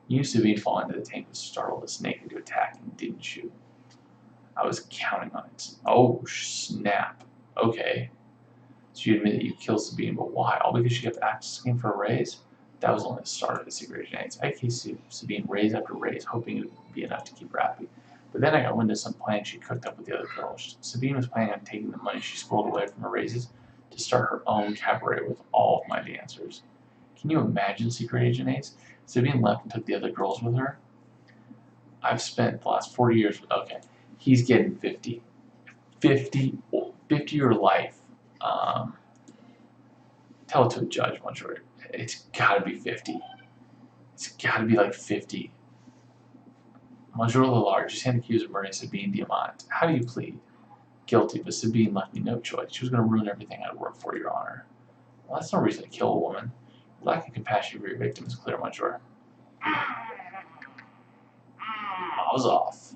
You used to be falling into the tank to startle the snake into attacking, didn't you? I was counting on it. Oh, snap. Okay. So you admit that you killed Sabine, but why? All because she kept asking for a raise? That was only the start of the secret agents. I cased Sabine raise after raise, hoping it would be enough to keep her happy. But then I got wind of some plan she cooked up with the other girls. Sabine was planning on taking the money she squirreled away from her raises to start her own cabaret with all of my dancers. Can you imagine, Secret Agent Ace? Sabine left and took the other girls with her. I've spent the last 40 years with... Okay, he's getting 50. 50 year life. Tell it to a judge, Monsieur. It's gotta be 50. It's gotta be like 50. Monsieur Lelarge, you stand accused of murdering Sabine Diamant. How do you plead? Guilty, but Sabine left me no choice. She was going to ruin everything I'd worked for, Your Honor. Well, that's no reason to kill a woman. Lack of compassion for your victim is clear, Monsieur. I was off.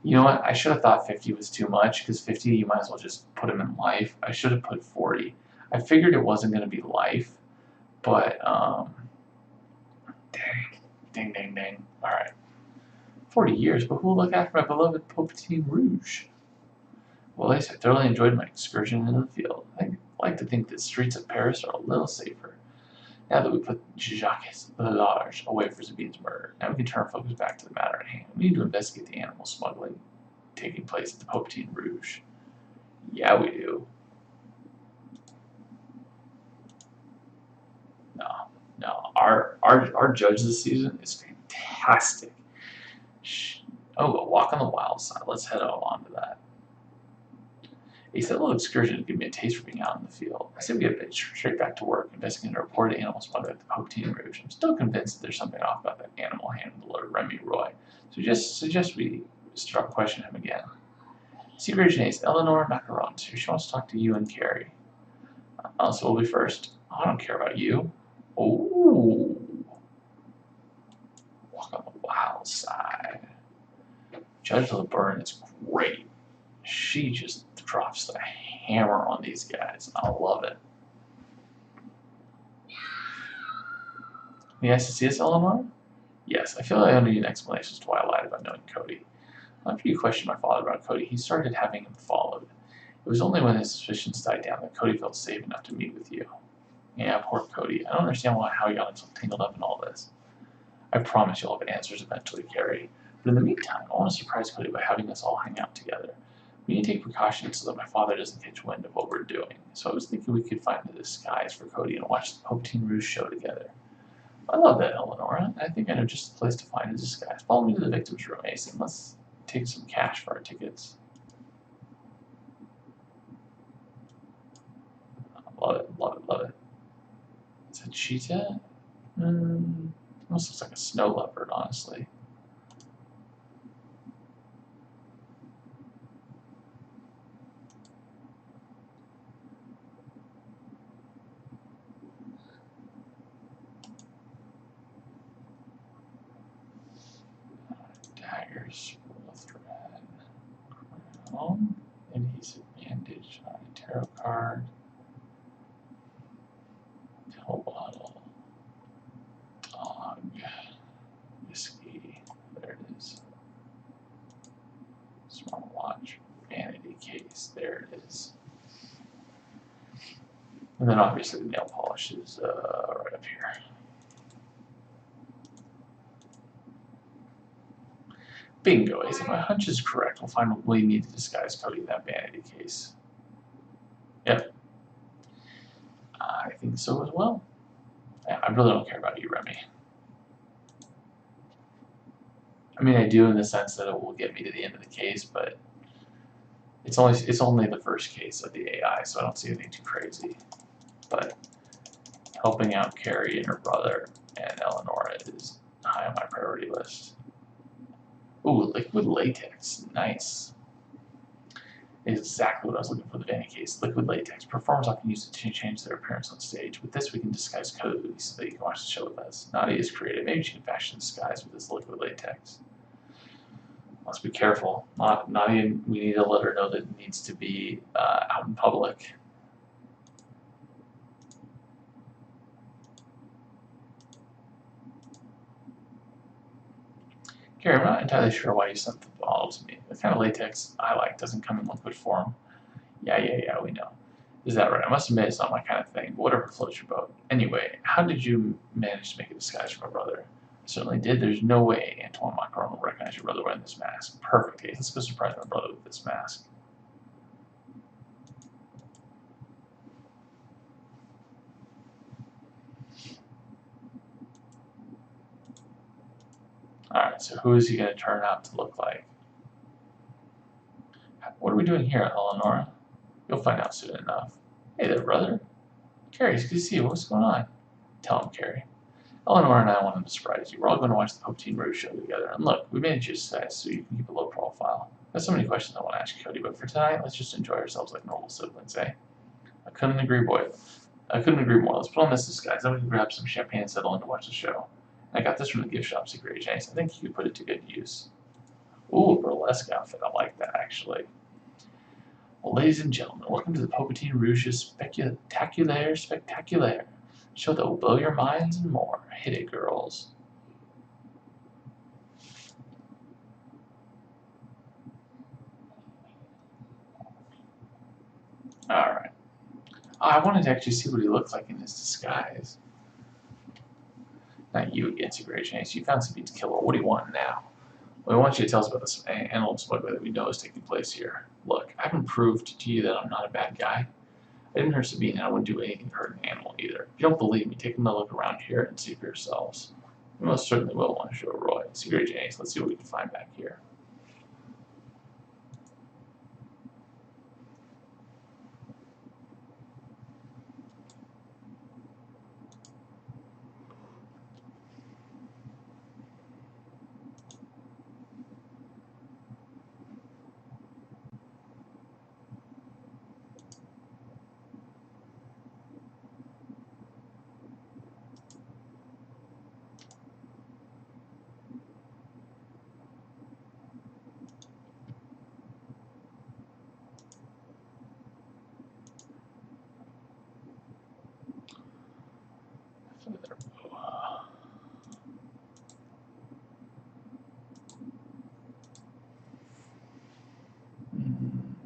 You know what? I should have thought 50 was too much, because 50 you might as well just put him in life. I should have put 40. I figured it wasn't going to be life, but, dang. Alright. 40 years, but who will look after my beloved Popetin Rouge? Well, Ace, I thoroughly enjoyed my excursion into the field. I'd like to think that the streets of Paris are a little safer. Now that we put Jacques Lelarge away for Sabine's murder, now we can turn focus back to the matter at hand. We need to investigate the animal smuggling taking place at the Popetin Rouge. Yeah, we do. No. Our judge this season is fantastic. Oh, a walk on the wild side. Let's head on to that. A little excursion to give me a taste for being out in the field. I say we get straight back to work, investigating a reported animal spotted at the Popetin Rouge. I'm still convinced that there's something off about that animal handler, Remy Roy. So just suggest we start question him again. Secret Agent Eleanor Macaron. She wants to talk to you and Carrie. So we'll be first. I don't care about you. Oh, walk on the wild side. Judge LeBurn is great. She just drops the hammer on these guys. I love it. Nice to see us, Eleanor? Yes, I feel like I owe you an explanation as to why I lied about knowing Cody. After you questioned my father about Cody, he started having him followed. It was only when his suspicions died down that Cody felt safe enough to meet with you. Yeah, poor Cody. I don't understand how he got himself tangled up in all this. I promise you'll have answers eventually, Carrie. But in the meantime, I want to surprise Cody by having us all hang out together. We need to take precautions so that my father doesn't catch wind of what we're doing. So I was thinking we could find a disguise for Cody and watch the Popetin Rouge show together. I love that, Eleonora. I think I know just the place to find a disguise. Follow me to the victim's room, Ace, and let's take some cash for our tickets. Love it, love it, love it. Is it cheetah? Almost looks like a snow leopard, honestly. Daggers, thread, crown, adhesive bandage, tarot card, pill bottle, dog, whiskey, there it is, smartwatch, vanity case, there it is. And then obviously the nail polish is right up here. Bingo, Ace. If my hunch is correct, we'll find what we need to disguise Cody in that vanity case. Yep. I think so as well. Yeah, I really don't care about you, Remy. I mean, I do in the sense that it will get me to the end of the case, but it's only the first case of the AI, so I don't see anything too crazy. But helping out Carrie and her brother and Eleanor is high on my priority list. Ooh, liquid latex. Nice. Exactly what I was looking for the vanity case. Liquid latex. Performers often use it to change their appearance on stage. With this, we can disguise Cody so that you can watch the show with us. Nadia is creative. Maybe she can fashion a disguise with this liquid latex. Let's be careful. Nadia, we need to let her know that it needs to be out in public. Carrie, I'm not entirely sure why you sent the bottle to me. The kind of latex I like doesn't come in liquid form. Yeah, we know. Is that right? I must admit it's not my kind of thing, but whatever floats your boat. Anyway, how did you manage to make a disguise for my brother? I certainly did. There's no way Antoine Macron will recognize your brother wearing this mask. Perfect. Let's go surprise my brother with this mask. Alright, so who is he going to turn out to look like? What are we doing here, Eleonora? You'll find out soon enough. Hey there, brother. Carrie, it's good to see you. What's going on? Tell him, Carrie. Eleanor and I wanted to surprise you. We're all going to watch the Popetin Rouge show together. And look, we made you size so you can keep a low profile. There's so many questions I want to ask you, Cody, but for tonight, let's just enjoy ourselves like normal siblings, eh? I couldn't agree more. Let's put on this disguise. Then we can grab some champagne and settle in to watch the show. I got this from the gift shop, Secret Agent. I think you could put it to good use. Ooh, burlesque outfit. I like that, actually. Well, ladies and gentlemen, welcome to the Popetin Rouge's Spectacular show that will blow your minds and more. Hit it, girls. Alright. I wanted to actually see what he looked like in his disguise. Not you again, Secret Agent. You found some beat to kill. What do you want now? Well, I want you to tell us about this animal smuggler that we know is taking place here. Look, I haven't proved to you that I'm not a bad guy. I didn't hurt Sabine, and I wouldn't do anything to hurt an animal either. If you don't believe me, take a look around here and see for yourselves. You most certainly will want to show Roy. Secret Agent, let's see what we can find back here.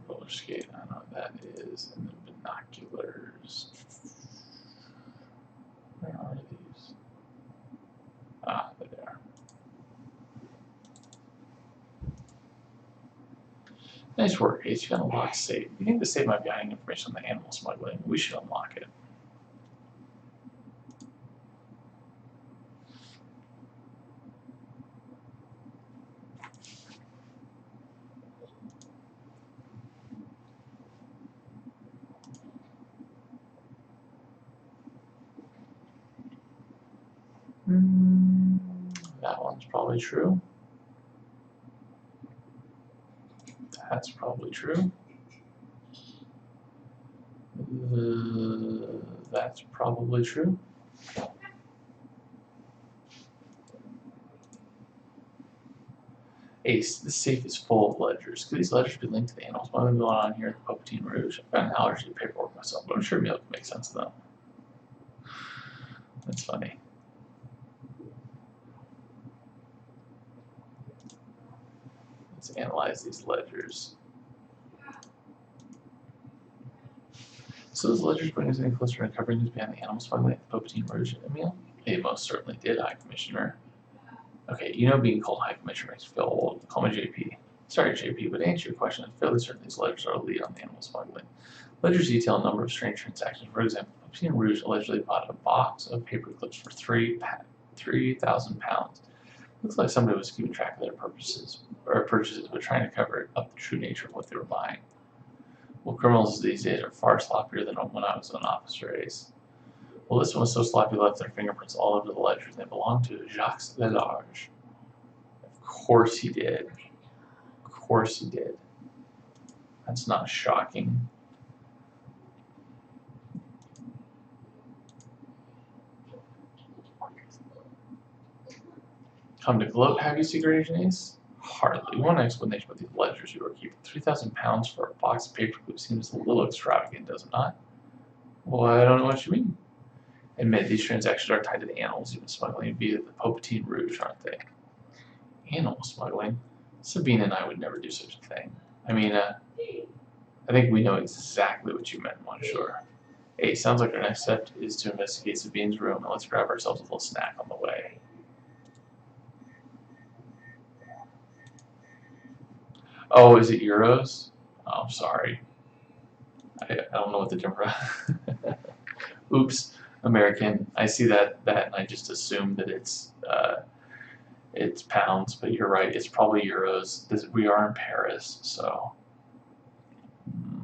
Roller skate, I don't know what that is. And then binoculars. Where are these? Ah, there they are. Nice work, Ace. You got a locked safe. You think the safe might be hiding information on the animal smuggling? We should unlock it. That one's probably true. That's probably true. That's probably true. Ace, this safe is full of ledgers. Could these ledgers be linked to the animals? What going on here at the Popetin Rouge? I've got an allergy to paperwork myself, but I'm sure it'll make sense to them. That's funny. Let's analyze these ledgers. So those ledgers bring us any closer to uncovering who's behind the animal smuggling at the Popetin Rouge, Emil? They most certainly did, High Commissioner. Okay, you know being called High Commissioner makes you feel old. Call me JP. Sorry, JP, but to answer your question, I'm fairly certain these ledgers are a lead on the animal smuggling. Ledgers detail a number of strange transactions. For example, Popetin Rouge allegedly bought a box of paper clips for 3,000 pounds. Looks like somebody was keeping track of their purchases, but trying to cover up the true nature of what they were buying. Well, criminals these days are far sloppier than when I was an officer, Ace. Well, this one was so sloppy, left their fingerprints all over the ledgers. They belonged to Jacques Delarge. Of course he did. Of course he did. That's not shocking. Come to gloat, have you, Secret Agent Ace? Hardly. One explanation about these ledgers you were keeping. 3,000 pounds for a box of paper clips seems a little extravagant, does it not? Well, I don't know what you mean. Admit these transactions are tied to the animals you've been smuggling via the Popetin Rouge, aren't they? Animal smuggling? Sabine and I would never do such a thing. I mean, I think we know exactly what you meant, Monsieur. Hey, sounds like our next step is to investigate Sabine's room, and let's grab ourselves a little snack on the way. Oh, is it euros? Oh, I'm sorry. I don't know what the difference. Oops, American. I see that and I just assume that it's pounds, but you're right. It's probably euros. We are in Paris, so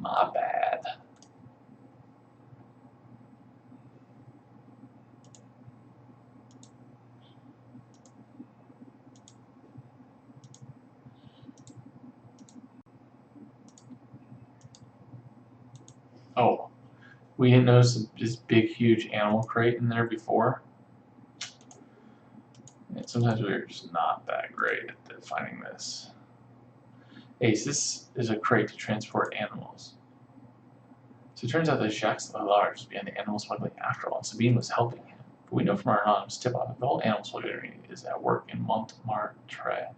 my bad. Oh, we didn't notice this big, huge animal crate in there before. And sometimes we're just not that great at finding this. Ace, this is a crate to transport animals. So it turns out that Jacques Delarge was behind the animal smuggling after all, and Sabine was helping him. But we know from our anonymous tip-off that the whole animal smuggling is at work in Montmartre.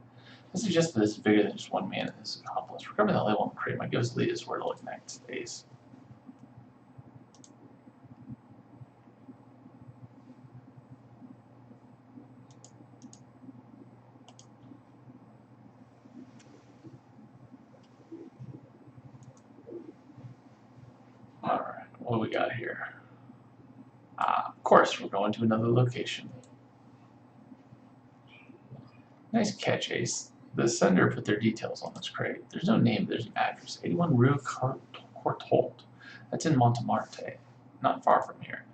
This suggests that this is bigger than just one man and his accomplice. Recovering that label on the crate might give us a lead as to where to look next, Ace. Alright, what do we got here? Of course, we're going to another location. Nice catch, Ace. The sender put their details on this crate. There's no name, there's an address. 81 Rue Courtauld. That's in Montmartre, not far from here.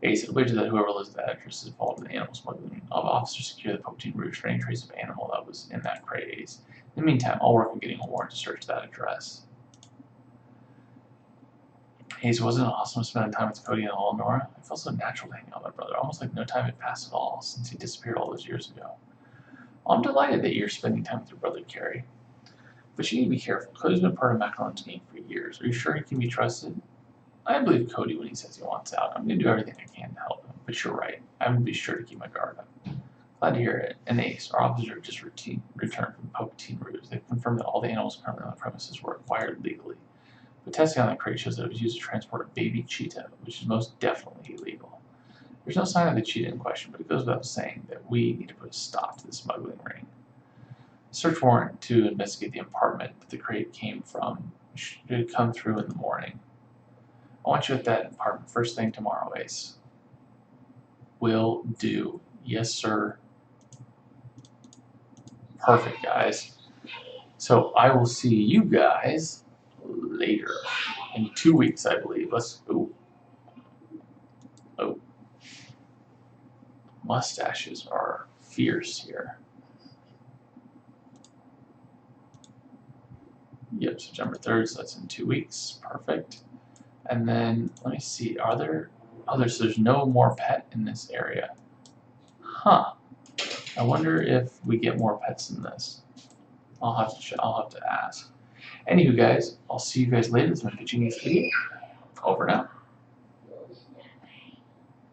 Ace, it wages that whoever lives at that address is involved in the animal smuggling. All officers secure the Popetin Rouge for any trace of animal that was in that crate, Ace. In the meantime, I'll work on getting a warrant to search that address. Ace, wasn't it awesome spending time with Cody and Eleanor? I felt so natural to hang out with my brother, almost like no time had passed at all since he disappeared all those years ago. Well, I'm delighted that you're spending time with your brother, Carrie. But you need to be careful. Cody's been part of Macron's gang for years. Are you sure he can be trusted? I believe Cody when he says he wants out. I'm going to do everything I can to help him. But but you're right. I will be sure to keep my guard up. Glad to hear it. An ace. Our officers have just returned from Palpatine Rouge. They've confirmed that all the animals currently on the premises were acquired legally. But testing on the crate shows that it was used to transport a baby cheetah, which is most definitely illegal. There's no sign of the cheetah in question, but it goes without saying that we need to put a stop to the smuggling ring. A search warrant to investigate the apartment that the crate came from should come through in the morning. I want you at that apartment first thing tomorrow, Ace. Will do. Yes, sir. Perfect, guys. So I will see you guys later. In 2 weeks, I believe. Let's go. Oh. Mustaches are fierce here. Yep, September 3rd, so that's in 2 weeks. Perfect. And then, let me see, are there... Oh, there's no more pet in this area. Huh. I wonder if we get more pets than this. I'll have to ask. Anywho, guys, I'll see you guys later. This has been Pitching Ace Video. Over now.